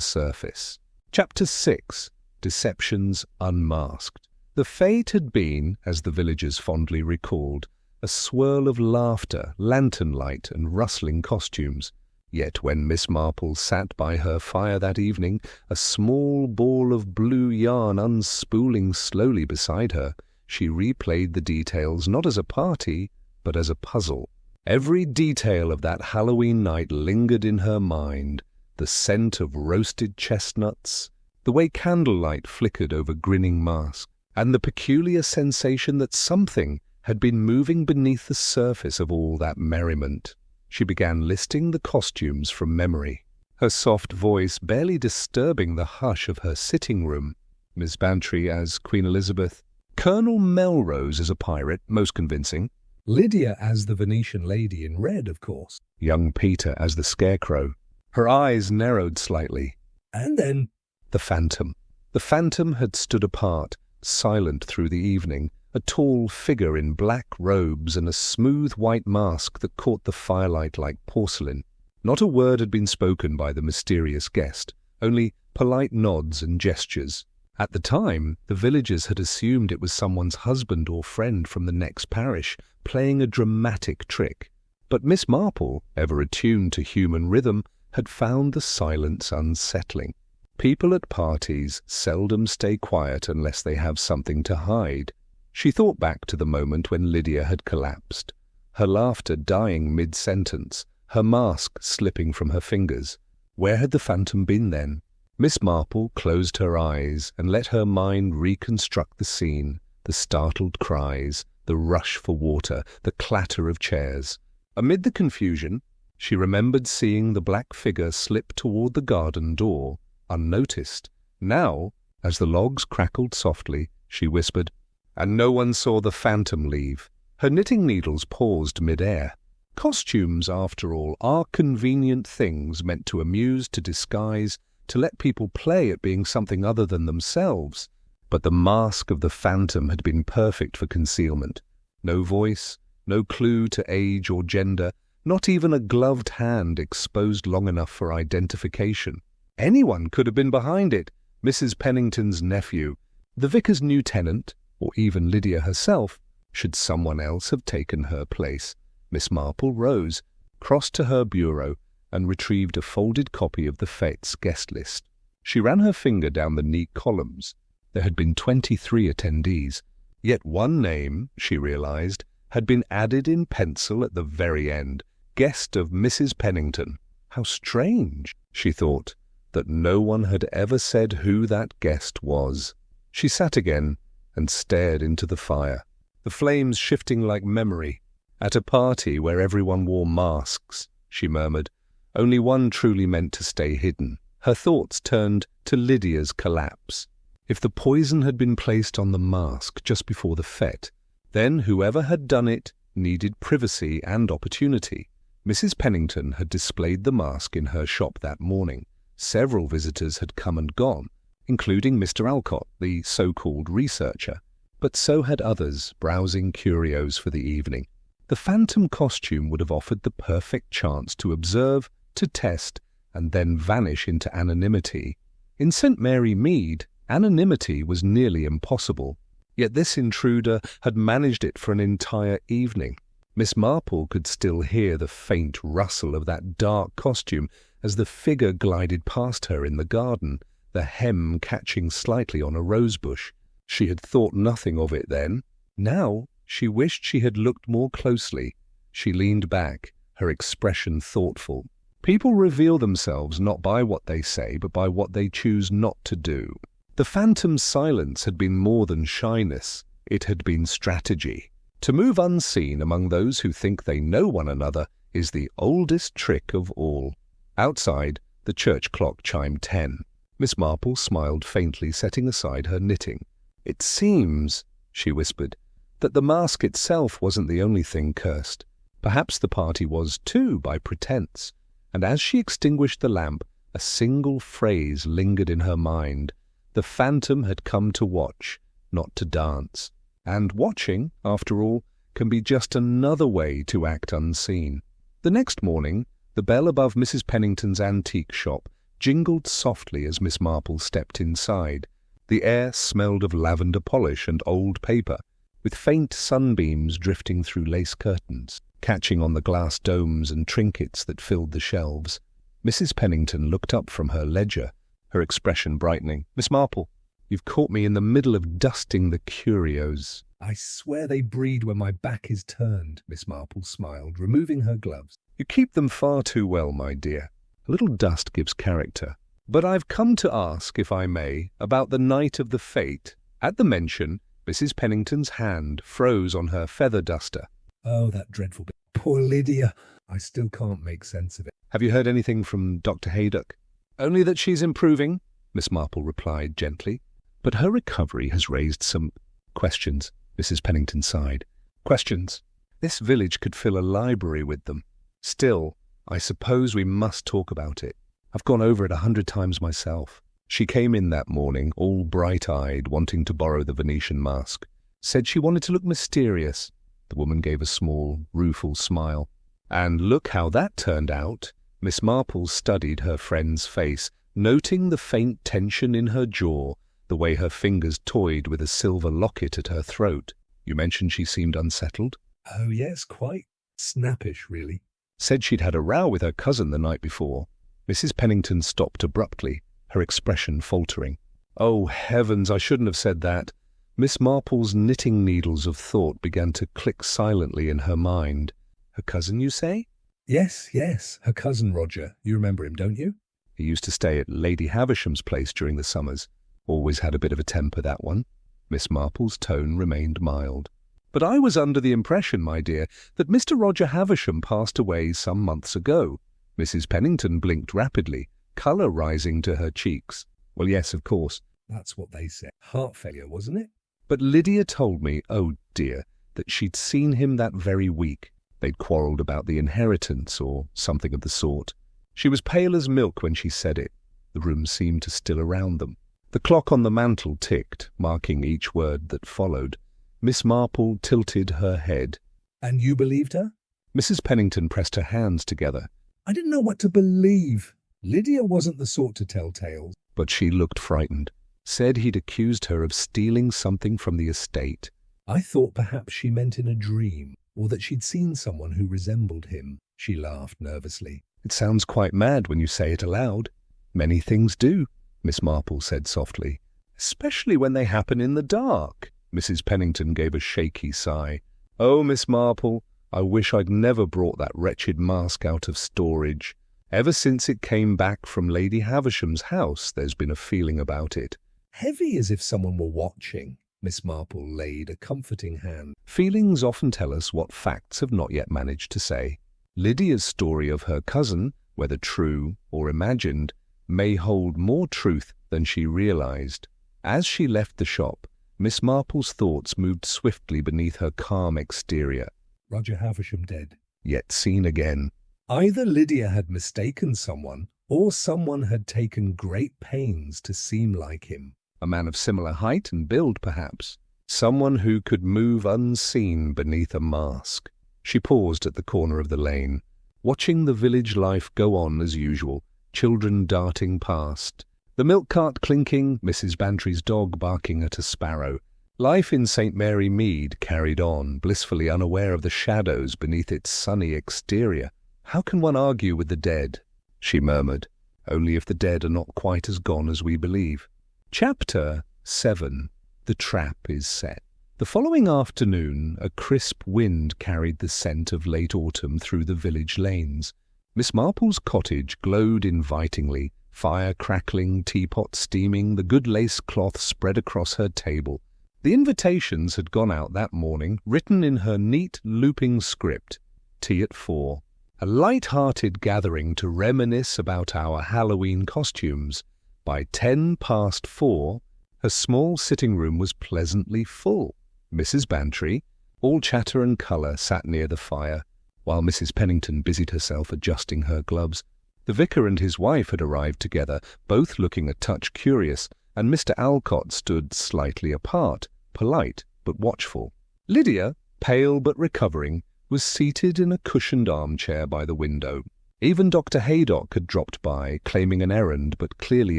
surface. Chapter 6. Deceptions Unmasked. The fête had been, as the villagers fondly recalled, a swirl of laughter, lantern light, and rustling costumes. Yet when Miss Marple sat by her fire that evening, a small ball of blue yarn unspooling slowly beside her, she replayed the details not as a party, but as a puzzle. Every detail of that Halloween night lingered in her mind. The scent of roasted chestnuts, the way candlelight flickered over grinning masks, and the peculiar sensation that something had been moving beneath the surface of all that merriment. She began listing the costumes from memory, her soft voice barely disturbing the hush of her sitting room. Miss Bantry as Queen Elizabeth, Colonel Melrose as a pirate, most convincing. Lydia as the Venetian lady in red, of course. Young Peter as the Scarecrow. Her eyes narrowed slightly. And then the Phantom. The Phantom had stood apart, silent through the evening, a tall figure in black robes and a smooth white mask that caught the firelight like porcelain. Not a word had been spoken by the mysterious guest, only polite nods and gestures. At the time, the villagers had assumed it was someone's husband or friend from the next parish, playing a dramatic trick. But Miss Marple, ever attuned to human rhythm, had found the silence unsettling. People at parties seldom stay quiet unless they have something to hide. She thought back to the moment when Lydia had collapsed, her laughter dying mid-sentence, her mask slipping from her fingers. Where had the Phantom been then? Miss Marple closed her eyes and let her mind reconstruct the scene, the startled cries, the rush for water, the clatter of chairs. Amid the confusion, she remembered seeing the black figure slip toward the garden door, unnoticed. Now, as the logs crackled softly, she whispered, "And no one saw the Phantom leave." Her knitting needles paused mid-air. Costumes, after all, are convenient things meant to amuse, to disguise, to let people play at being something other than themselves. But the mask of the Phantom had been perfect for concealment. No voice, no clue to age or gender, not even a gloved hand exposed long enough for identification. Anyone could have been behind it. Mrs. Pennington's nephew, The vicar's new tenant, or even Lydia herself, should someone else have taken her place. Miss Marple rose, crossed to her bureau, and retrieved a folded copy of the fête's guest list. She ran her finger down the neat columns. There had been 23 attendees, yet one name, she realized, had been added in pencil at the very end, guest of Mrs. Pennington. How strange, she thought, that no one had ever said who that guest was. She sat again and stared into the fire, the flames shifting like memory. At a party where everyone wore masks, she murmured, only one truly meant to stay hidden. Her thoughts turned to Lydia's collapse. If the poison had been placed on the mask just before the fête, then whoever had done it needed privacy and opportunity. Mrs. Pennington had displayed the mask in her shop that morning. Several visitors had come and gone, including Mr. Alcott, the so-called researcher, but so had others browsing curios for the evening. The phantom costume would have offered the perfect chance to observe, to test, and then vanish into anonymity. In St. Mary Mead, anonymity was nearly impossible, yet this intruder had managed it for an entire evening. Miss Marple could still hear the faint rustle of that dark costume as the figure glided past her in the garden, the hem catching slightly on a rosebush. She had thought nothing of it then. Now she wished she had looked more closely. She leaned back, her expression thoughtful. People reveal themselves not by what they say, but by what they choose not to do. The phantom's silence had been more than shyness. It had been strategy. To move unseen among those who think they know one another is the oldest trick of all. Outside, the church clock chimed 10. Miss Marple smiled faintly, setting aside her knitting. "It seems," she whispered, "that the mask itself wasn't the only thing cursed. Perhaps the party was too, by pretense." And as she extinguished the lamp, a single phrase lingered in her mind. The phantom had come to watch, not to dance. And watching, after all, can be just another way to act unseen. The next morning, the bell above Mrs. Pennington's antique shop jingled softly as Miss Marple stepped inside. The air smelled of lavender polish and old paper, with faint sunbeams drifting through lace curtains, catching on the glass domes and trinkets that filled the shelves. Mrs. Pennington looked up from her ledger, her expression brightening. "Miss Marple, you've caught me in the middle of dusting the curios." "I swear they breed when my back is turned," Miss Marple smiled, removing her gloves. "You keep them far too well, my dear. A little dust gives character. But I've come to ask, if I may, about the night of the fête." At the mention, Mrs. Pennington's hand froze on her feather duster. "Oh, that dreadful bit. Poor Lydia. I still can't make sense of it." "Have you heard anything from Dr. Haydock?" "Only that she's improving," Miss Marple replied gently. "But her recovery has raised some questions," Mrs. Pennington sighed. "Questions. This village could fill a library with them. Still, I suppose we must talk about it. I've gone over it 100 times myself." She came in that morning, all bright-eyed, wanting to borrow the Venetian mask. Said she wanted to look mysterious. The woman gave a small, rueful smile. And look how that turned out. Miss Marple studied her friend's face, noting the faint tension in her jaw, the way her fingers toyed with a silver locket at her throat. "You mentioned she seemed unsettled?" "Oh, yes, quite snappish, really." "Said she'd had a row with her cousin the night before." Mrs. Pennington stopped abruptly, her expression faltering. "Oh, heavens, I shouldn't have said that." Miss Marple's knitting needles of thought began to click silently in her mind. "Her cousin, you say?" Yes, her cousin Roger. You remember him, don't you?" "He used to stay at Lady Havisham's place during the summers. Always had a bit of a temper, that one." Miss Marple's tone remained mild. "But I was under the impression, my dear, that Mr. Roger Havisham passed away some months ago." Mrs. Pennington blinked rapidly, colour rising to her cheeks. "Well, yes, of course." "That's what they said. Heart failure, wasn't it?" "But Lydia told me, oh dear, that she'd seen him that very week. They'd quarrelled about the inheritance or something of the sort. She was pale as milk when she said it. The room seemed to still around them. The clock on the mantel ticked, marking each word that followed. Miss Marple tilted her head. "And you believed her?" Mrs. Pennington pressed her hands together. "I didn't know what to believe. Lydia wasn't the sort to tell tales." But she looked frightened. said he'd accused her of stealing something from the estate. I thought perhaps she meant in a dream, or that she'd seen someone who resembled him. She laughed nervously. It sounds quite mad when you say it aloud. Many things do, Miss Marple said softly. Especially when they happen in the dark. Mrs. Pennington gave a shaky sigh. Oh, Miss Marple, I wish I'd never brought that wretched mask out of storage. Ever since it came back from Lady Havisham's house, there's been a feeling about it. Heavy as if someone were watching. Miss Marple laid a comforting hand. Feelings often tell us what facts have not yet managed to say. Lydia's story of her cousin, whether true or imagined, may hold more truth than she realized. As she left the shop, Miss Marple's thoughts moved swiftly beneath her calm exterior. Roger Havisham dead. Yet seen again. Either Lydia had mistaken someone, or someone had taken great pains to seem like him. A man of similar height and build, perhaps. Someone who could move unseen beneath a mask. She paused at the corner of the lane, watching the village life go on as usual, children darting past. The milk cart clinking, Mrs. Bantry's dog barking at a sparrow. Life in St. Mary Mead carried on, blissfully unaware of the shadows beneath its sunny exterior. How can one argue with the dead? She murmured. Only if the dead are not quite as gone as we believe. Chapter 7. The trap is set. The following afternoon, a crisp wind carried the scent of late autumn through the village lanes. Miss Marple's cottage glowed invitingly, fire crackling, teapot steaming, the good lace cloth spread across her table. The invitations had gone out that morning, written in her neat, looping script. Tea at 4. A light-hearted gathering to reminisce about our Halloween costumes. By 4:10, her small sitting-room was pleasantly full. Mrs. Bantry, all chatter and colour, sat near the fire, while Mrs. Pennington busied herself adjusting her gloves. The vicar and his wife had arrived together, both looking a touch curious, and Mr. Alcott stood slightly apart, polite but watchful. Lydia, pale but recovering, was seated in a cushioned armchair by the window. Even Dr. Haydock had dropped by, claiming an errand but clearly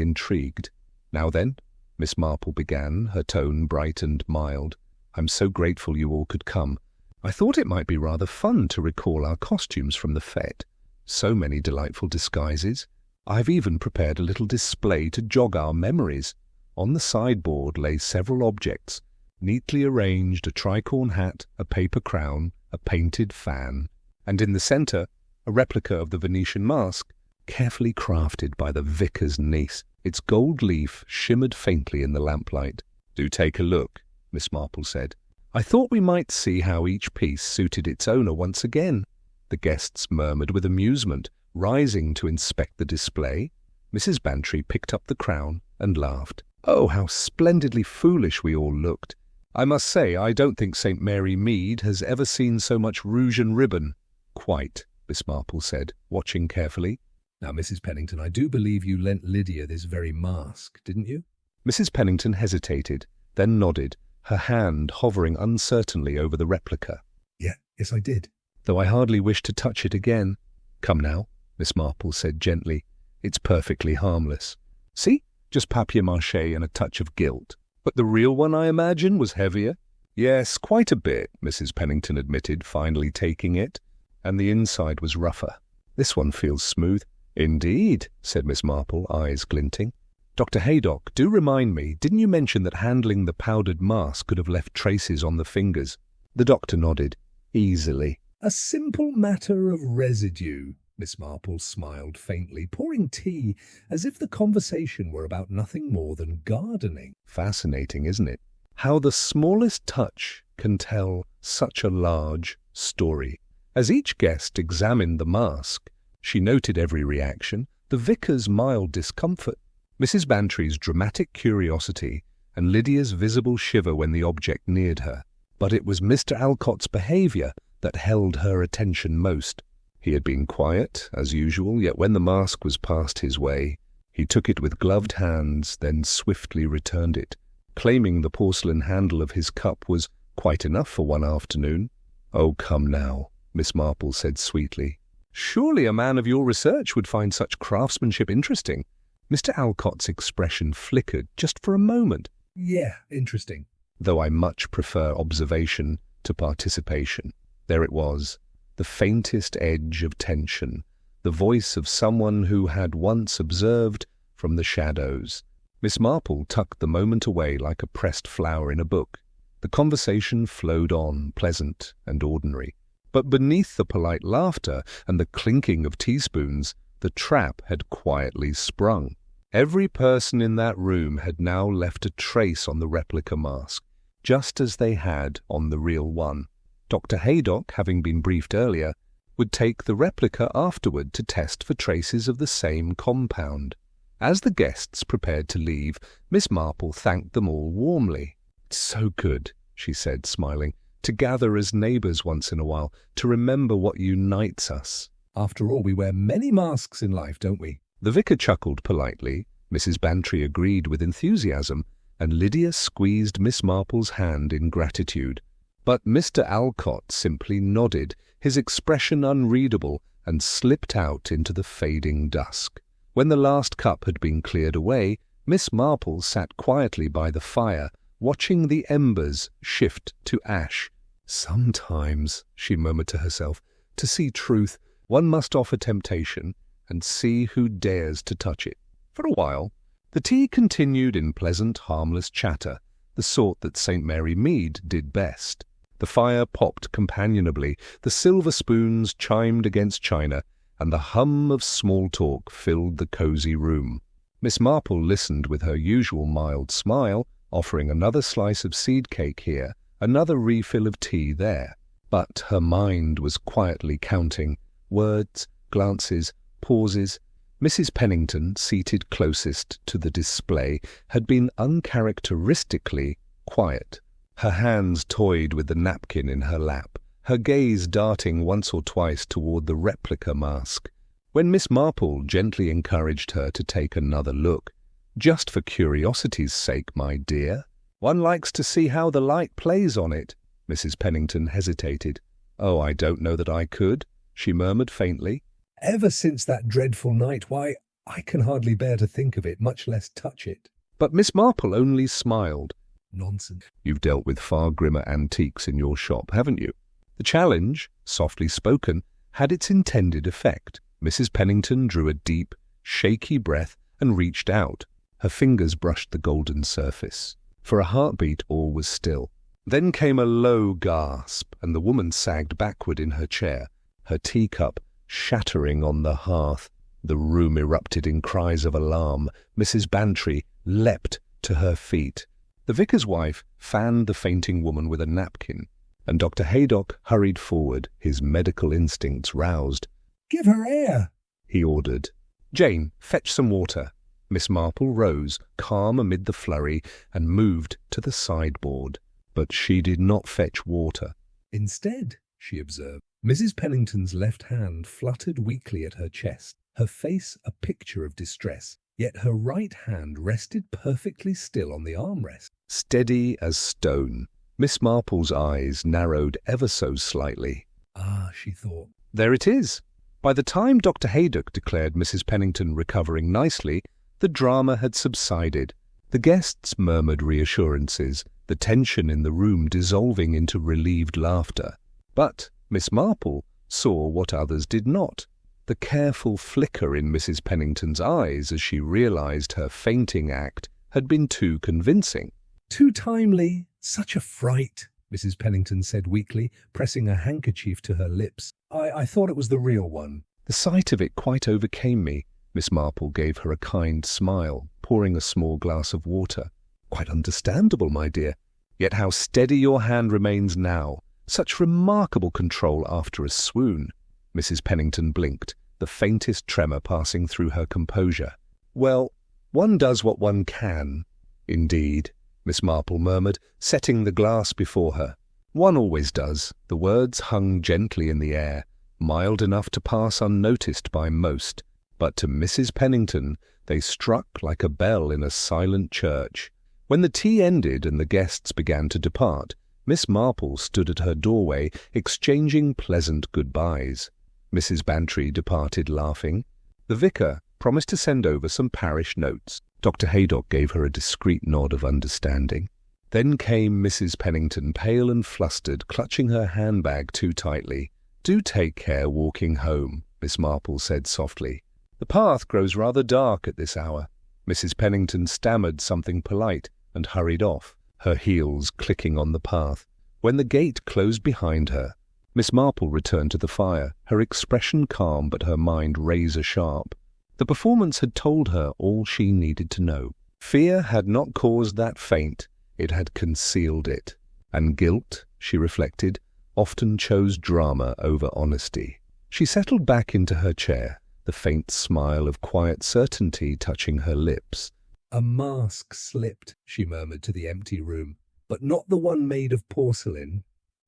intrigued. "Now then," Miss Marple began, her tone bright and mild, "I'm so grateful you all could come. I thought it might be rather fun to recall our costumes from the fête. So many delightful disguises. I've even prepared a little display to jog our memories." On the sideboard lay several objects, neatly arranged: a tricorn hat, a paper crown, a painted fan, and in the centre, a replica of the Venetian mask, carefully crafted by the vicar's niece. Its gold leaf shimmered faintly in the lamplight. "Do take a look," Miss Marple said. "I thought we might see how each piece suited its owner once again." The guests murmured with amusement, rising to inspect the display. Mrs. Bantry picked up the crown and laughed. Oh, how splendidly foolish we all looked. I must say, I don't think St. Mary Mead has ever seen so much rouge and ribbon. "Quite," Miss Marple said, watching carefully. "Now, Mrs. Pennington, I do believe you lent Lydia this very mask, didn't you?" Mrs. Pennington hesitated, then nodded, her hand hovering uncertainly over the replica. Yes, I did. "Though I hardly wish to touch it again." "Come now," Miss Marple said gently. "It's perfectly harmless. See? Just papier-mâché and a touch of gilt. But the real one, I imagine, was heavier?" "Yes, quite a bit," Mrs. Pennington admitted, finally taking it. "And the inside was rougher. This one feels smooth." "Indeed," said Miss Marple, eyes glinting. "Dr. Haydock, do remind me, didn't you mention that handling the powdered mask could have left traces on the fingers?" The doctor nodded. "Easily." "A simple matter of residue." Miss Marple smiled faintly, pouring tea as if the conversation were about nothing more than gardening. Fascinating, isn't it? How the smallest touch can tell such a large story. As each guest examined the mask, she noted every reaction, the vicar's mild discomfort, Mrs. Bantry's dramatic curiosity, and Lydia's visible shiver when the object neared her. But it was Mr. Alcott's behaviour that held her attention most. He had been quiet, as usual, yet when the mask was passed his way, he took it with gloved hands, then swiftly returned it, claiming the porcelain handle of his cup was quite enough for one afternoon. "Oh, come now," Miss Marple said sweetly. "Surely a man of your research would find such craftsmanship interesting. Mr. Alcott's expression flickered just for a moment. Yeah, interesting. Though I much prefer observation to participation. There it was, the faintest edge of tension, the voice of someone who had once observed from the shadows. Miss Marple tucked the moment away like a pressed flower in a book. The conversation flowed on, pleasant and ordinary. But beneath the polite laughter and the clinking of teaspoons, the trap had quietly sprung. Every person in that room had now left a trace on the replica mask, just as they had on the real one. Dr. Haydock, having been briefed earlier, would take the replica afterward to test for traces of the same compound. As the guests prepared to leave, Miss Marple thanked them all warmly. "It's so good," she said, smiling, "to gather as neighbours once in a while, to remember what unites us." After all, we wear many masks in life, don't we? The vicar chuckled politely, Mrs. Bantry agreed with enthusiasm, and Lydia squeezed Miss Marple's hand in gratitude. But Mr. Alcott simply nodded, his expression unreadable, and slipped out into the fading dusk. When the last cup had been cleared away, Miss Marple sat quietly by the fire, watching the embers shift to ash. "Sometimes," she murmured to herself, "to see truth, one must offer temptation, and see who dares to touch it." For a while, the tea continued in pleasant, harmless chatter, the sort that St. Mary Mead did best. The fire popped companionably, the silver spoons chimed against china, and the hum of small talk filled the cosy room. Miss Marple listened with her usual mild smile, offering another slice of seed cake here, another refill of tea there. But her mind was quietly counting words, glances, pauses. Mrs. Pennington, seated closest to the display, had been uncharacteristically quiet. Her hands toyed with the napkin in her lap, her gaze darting once or twice toward the replica mask. When Miss Marple gently encouraged her to take another look, "Just for curiosity's sake, my dear. One likes to see how the light plays on it." Mrs. Pennington hesitated. "Oh, I don't know that I could," she murmured faintly. Ever since that dreadful night, why, I can hardly bear to think of it, much less touch it. But Miss Marple only smiled. Nonsense. "You've dealt with far grimmer antiques in your shop, haven't you?" The challenge, softly spoken, had its intended effect. Mrs. Pennington drew a deep, shaky breath and reached out. Her fingers brushed the golden surface. For a heartbeat, all was still. Then came a low gasp, and the woman sagged backward in her chair, her teacup shattering on the hearth. The room erupted in cries of alarm. Mrs. Bantry leapt to her feet. The vicar's wife fanned the fainting woman with a napkin, and Dr. Haydock hurried forward, his medical instincts roused. "Give her air," he ordered. "Jane, fetch some water." Miss Marple rose, calm amid the flurry, and moved to the sideboard. But she did not fetch water. "Instead," she observed, Mrs. Pennington's left hand fluttered weakly at her chest, her face a picture of distress, yet her right hand rested perfectly still on the armrest. Steady as stone, Miss Marple's eyes narrowed ever so slightly. "Ah," she thought. "There it is." By the time Dr. Haydock declared Mrs. Pennington recovering nicely, the drama had subsided. The guests murmured reassurances, the tension in the room dissolving into relieved laughter. But Miss Marple saw what others did not. The careful flicker in Mrs. Pennington's eyes as she realized her fainting act had been too convincing. "Too timely. Such a fright," Mrs. Pennington said weakly, pressing a handkerchief to her lips. I thought it was the real one." "The sight of it quite overcame me." Miss Marple gave her a kind smile, pouring a small glass of water. "Quite understandable, my dear. Yet how steady your hand remains now. Such remarkable control after a swoon." Mrs. Pennington blinked, the faintest tremor passing through her composure. "Well, one does what one can." "Indeed," Miss Marple murmured, setting the glass before her. "One always does." The words hung gently in the air, mild enough to pass unnoticed by most, but to Mrs. Pennington they struck like a bell in a silent church. When the tea ended and the guests began to depart, Miss Marple stood at her doorway, exchanging pleasant goodbyes. Mrs. Bantry departed laughing. The vicar, promised to send over some parish notes. Dr. Haydock gave her a discreet nod of understanding. Then came Mrs. Pennington, pale and flustered, clutching her handbag too tightly. "Do take care walking home," Miss Marple said softly. "The path grows rather dark at this hour." Mrs. Pennington stammered something polite and hurried off, her heels clicking on the path. When the gate closed behind her, Miss Marple returned to the fire, her expression calm but her mind razor-sharp. The performance had told her all she needed to know. Fear had not caused that faint, it had concealed it. And guilt, she reflected, often chose drama over honesty. She settled back into her chair, the faint smile of quiet certainty touching her lips. "A mask slipped," she murmured to the empty room, "but not the one made of porcelain."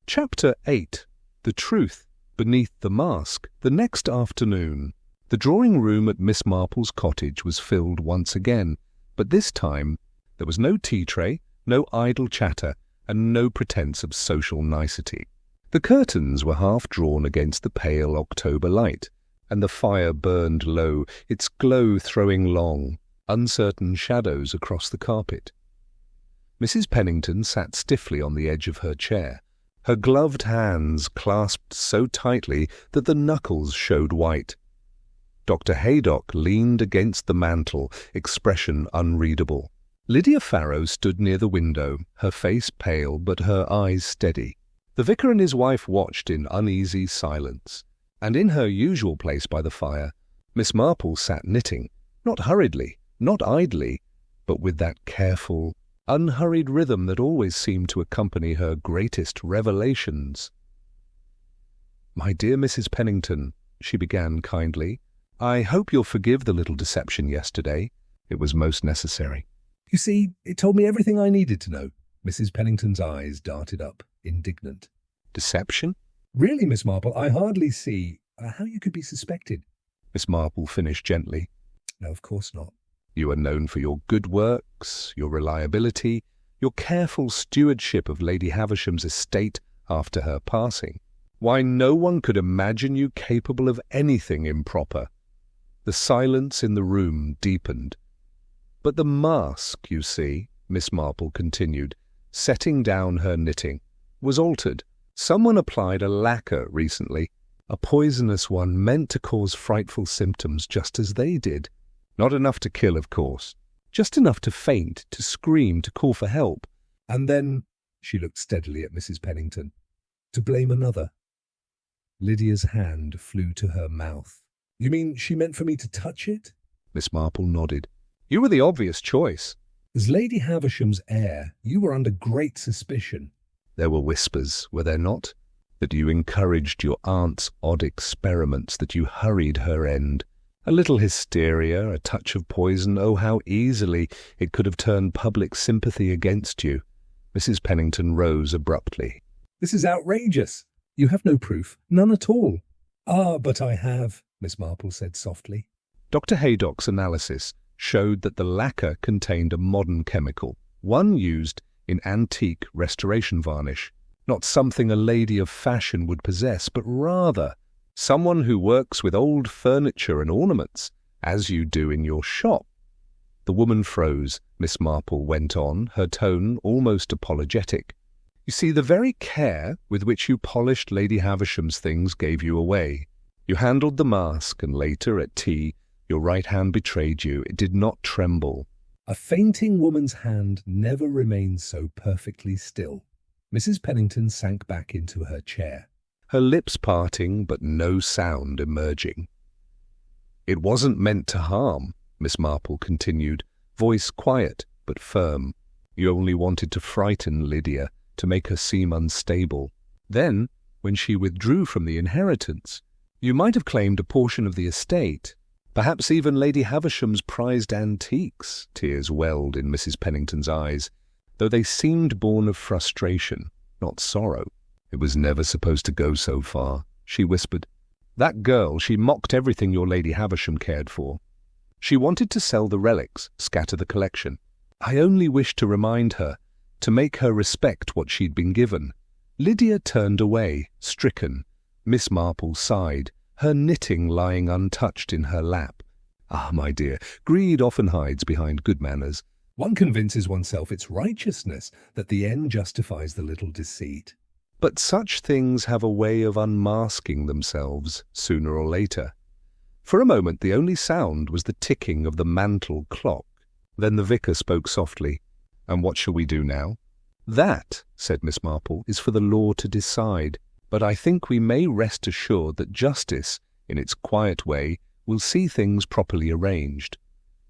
Chapter 8. The Truth Beneath the Mask. The next afternoon, the drawing-room at Miss Marple's cottage was filled once again, but this time there was no tea-tray, no idle chatter, and no pretence of social nicety. The curtains were half drawn against the pale October light, and the fire burned low, its glow throwing long, uncertain shadows across the carpet. Mrs. Pennington sat stiffly on the edge of her chair, her gloved hands clasped so tightly that the knuckles showed white. Dr. Haydock leaned against the mantel, expression unreadable. Lydia Farrow stood near the window, her face pale but her eyes steady. The vicar and his wife watched in uneasy silence, and in her usual place by the fire, Miss Marple sat knitting, not hurriedly, not idly, but with that careful, unhurried rhythm that always seemed to accompany her greatest revelations. "My dear Mrs. Pennington," she began kindly, "I hope you'll forgive the little deception yesterday. It was most necessary." "You see, it told me everything I needed to know." Mrs. Pennington's eyes darted up, indignant. "Deception?" "Really, Miss Marple, I hardly see how you could be suspected." Miss Marple finished gently. "No, of course not." "You are known for your good works, your reliability, your careful stewardship of Lady Havisham's estate after her passing. Why, no one could imagine you capable of anything improper." The silence in the room deepened. "But the mask, you see," Miss Marple continued, setting down her knitting, "was altered. Someone applied a lacquer recently, a poisonous one meant to cause frightful symptoms just as they did. Not enough to kill, of course. Just enough to faint, to scream, to call for help. And then," she looked steadily at Mrs. Pennington, "to blame another." Lydia's hand flew to her mouth. "You mean she meant for me to touch it?" Miss Marple nodded. "You were the obvious choice." "As Lady Havisham's heir, you were under great suspicion." "There were whispers, were there not? That you encouraged your aunt's odd experiments, that you hurried her end. A little hysteria, a touch of poison, oh, how easily it could have turned public sympathy against you." Mrs. Pennington rose abruptly. "This is outrageous. You have no proof, none at all." "Ah, but I have," Miss Marple said softly. Dr. Haydock's analysis showed that the lacquer contained a modern chemical, one used in antique restoration varnish, not something a lady of fashion would possess, but rather someone who works with old furniture and ornaments, as you do in your shop. The woman froze. Miss Marple went on, her tone almost apologetic. "You see, the very care with which you polished Lady Havisham's things gave you away. You handled the mask, and later, at tea, your right hand betrayed you. It did not tremble." "A fainting woman's hand never remains so perfectly still." Mrs. Pennington sank back into her chair, her lips parting but no sound emerging. "It wasn't meant to harm," Miss Marple continued, voice quiet but firm. "You only wanted to frighten Lydia, to make her seem unstable. Then, when she withdrew from the inheritance, you might have claimed a portion of the estate, perhaps even Lady Havisham's prized antiques." Tears welled in Mrs. Pennington's eyes, though they seemed born of frustration, not sorrow. "It was never supposed to go so far," she whispered. "That girl, she mocked everything your Lady Havisham cared for. She wanted to sell the relics, scatter the collection. I only wished to remind her, to make her respect what she'd been given." Lydia turned away, stricken. Miss Marple sighed, her knitting lying untouched in her lap. Ah, my dear, greed often hides behind good manners. One convinces oneself it's righteousness, that the end justifies the little deceit. But such things have a way of unmasking themselves sooner or later. For a moment the only sound was the ticking of the mantel clock. Then the vicar spoke softly. "And what shall we do now?" "That," said Miss Marple, "is for the law to decide. But I think we may rest assured that justice, in its quiet way, will see things properly arranged."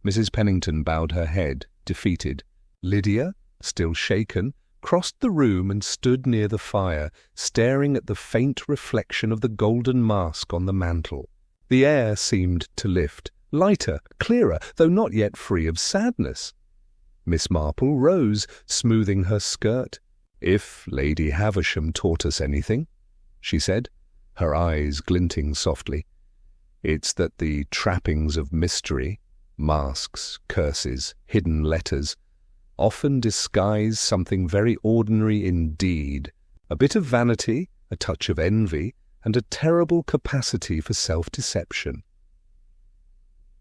Mrs. Pennington bowed her head, defeated. Lydia, still shaken, crossed the room and stood near the fire, staring at the faint reflection of the golden mask on the mantel. The air seemed to lift, lighter, clearer, though not yet free of sadness. Miss Marple rose, smoothing her skirt. "If Lady Havisham taught us anything," she said, her eyes glinting softly, "it's that the trappings of mystery, masks, curses, hidden letters, often disguise something very ordinary indeed, a bit of vanity, a touch of envy, and a terrible capacity for self-deception."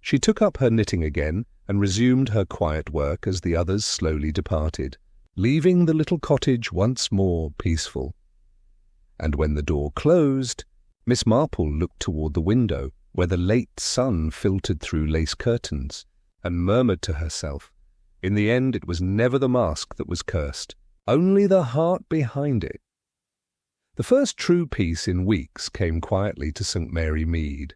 She took up her knitting again and resumed her quiet work as the others slowly departed, leaving the little cottage once more peaceful. And when the door closed, Miss Marple looked toward the window, where the late sun filtered through lace curtains, and murmured to herself, in the end it was never the mask that was cursed, only the heart behind it. The first true peace in weeks came quietly to St. Mary Mead.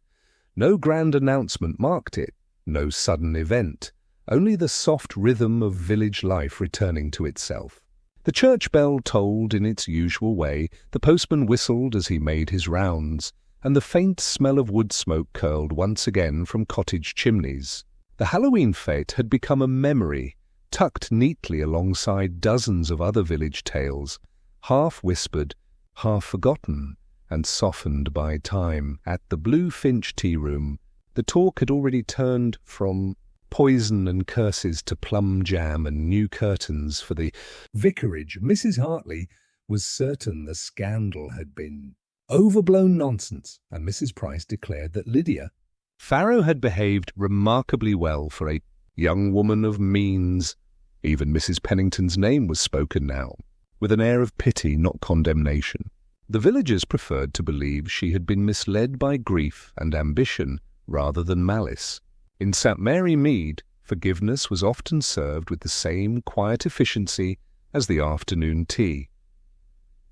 No grand announcement marked it, no sudden event, only the soft rhythm of village life returning to itself. The church bell tolled in its usual way, the postman whistled as he made his rounds, and the faint smell of wood smoke curled once again from cottage chimneys. The Halloween fête had become a memory, tucked neatly alongside dozens of other village tales, half-whispered, half-forgotten, and softened by time. At the Blue Finch tea-room, the talk had already turned from poison and curses to plum jam and new curtains for the vicarage. Mrs. Hartley was certain the scandal had been overblown nonsense, and Mrs. Price declared that Lydia Farrow had behaved remarkably well for a young woman of means. Even Mrs. Pennington's name was spoken now, with an air of pity, not condemnation. The villagers preferred to believe she had been misled by grief and ambition rather than malice. In St. Mary Mead, forgiveness was often served with the same quiet efficiency as the afternoon tea.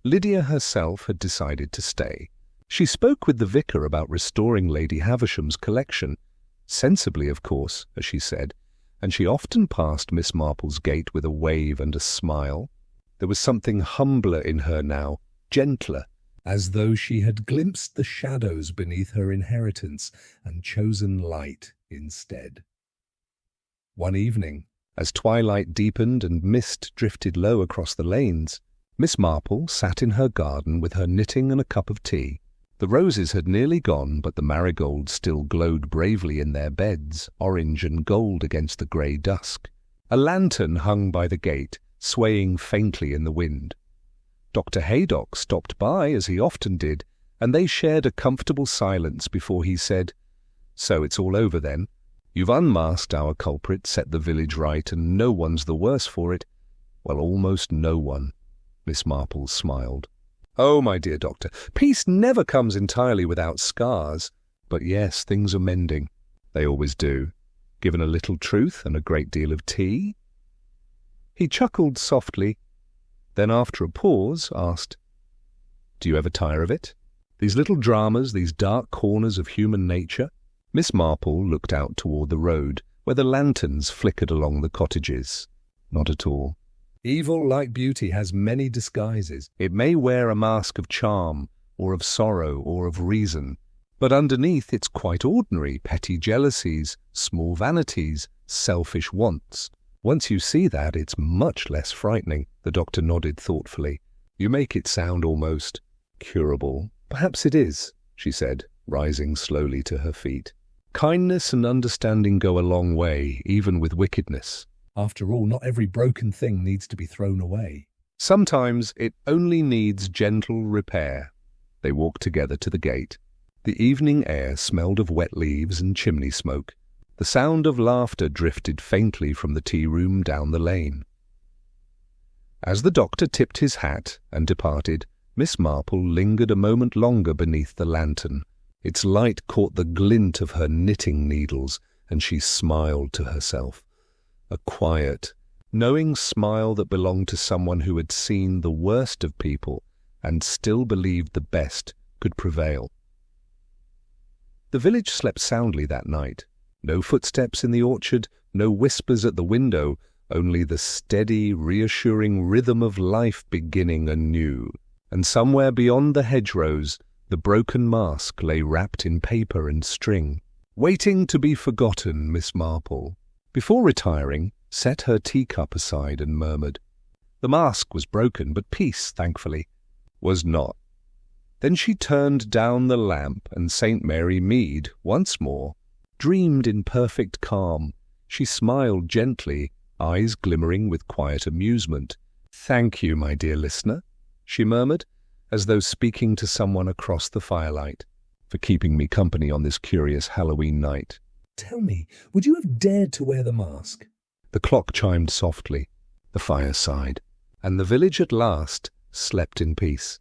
Lydia herself had decided to stay. She spoke with the vicar about restoring Lady Havisham's collection, sensibly, of course, as she said, and she often passed Miss Marple's gate with a wave and a smile. There was something humbler in her now, gentler, as though she had glimpsed the shadows beneath her inheritance and chosen light instead. One evening, as twilight deepened and mist drifted low across the lanes, Miss Marple sat in her garden with her knitting and a cup of tea. The roses had nearly gone, but the marigolds still glowed bravely in their beds, orange and gold against the grey dusk. A lantern hung by the gate, swaying faintly in the wind. Dr. Haydock stopped by, as he often did, and they shared a comfortable silence before he said, "So it's all over then? You've unmasked our culprit, set the village right, and no one's the worse for it?" "Well, almost no one." Miss Marple smiled. "Oh, my dear doctor, peace never comes entirely without scars. But yes, things are mending. They always do, given a little truth and a great deal of tea." He chuckled softly, then after a pause asked, "Do you ever tire of it? These little dramas, these dark corners of human nature?" Miss Marple looked out toward the road, where the lanterns flickered along the cottages. "Not at all. Evil, like beauty, has many disguises. It may wear a mask of charm, or of sorrow, or of reason, but underneath it's quite ordinary, petty jealousies, small vanities, selfish wants. Once you see that, it's much less frightening." The doctor nodded thoughtfully. "You make it sound almost curable." "Perhaps it is," she said, rising slowly to her feet. "Kindness and understanding go a long way, even with wickedness. After all, not every broken thing needs to be thrown away. Sometimes it only needs gentle repair." They walked together to the gate. The evening air smelled of wet leaves and chimney smoke. The sound of laughter drifted faintly from the tea-room down the lane. As the doctor tipped his hat and departed, Miss Marple lingered a moment longer beneath the lantern. Its light caught the glint of her knitting needles, and she smiled to herself. A quiet, knowing smile that belonged to someone who had seen the worst of people and still believed the best could prevail. The village slept soundly that night. No footsteps in the orchard, no whispers at the window, only the steady, reassuring rhythm of life beginning anew. And somewhere beyond the hedgerows, the broken mask lay wrapped in paper and string, waiting to be forgotten. Miss Marple, before retiring, set her teacup aside and murmured, "The mask was broken, but peace, thankfully, was not." Then she turned down the lamp, and St. Mary Mead, once more, dreamed in perfect calm. She smiled gently, eyes glimmering with quiet amusement. "Thank you, my dear listener," she murmured, as though speaking to someone across the firelight, "for keeping me company on this curious Halloween night." "Tell me, would you have dared to wear the mask?" The clock chimed softly, the fire sighed, and the village at last slept in peace.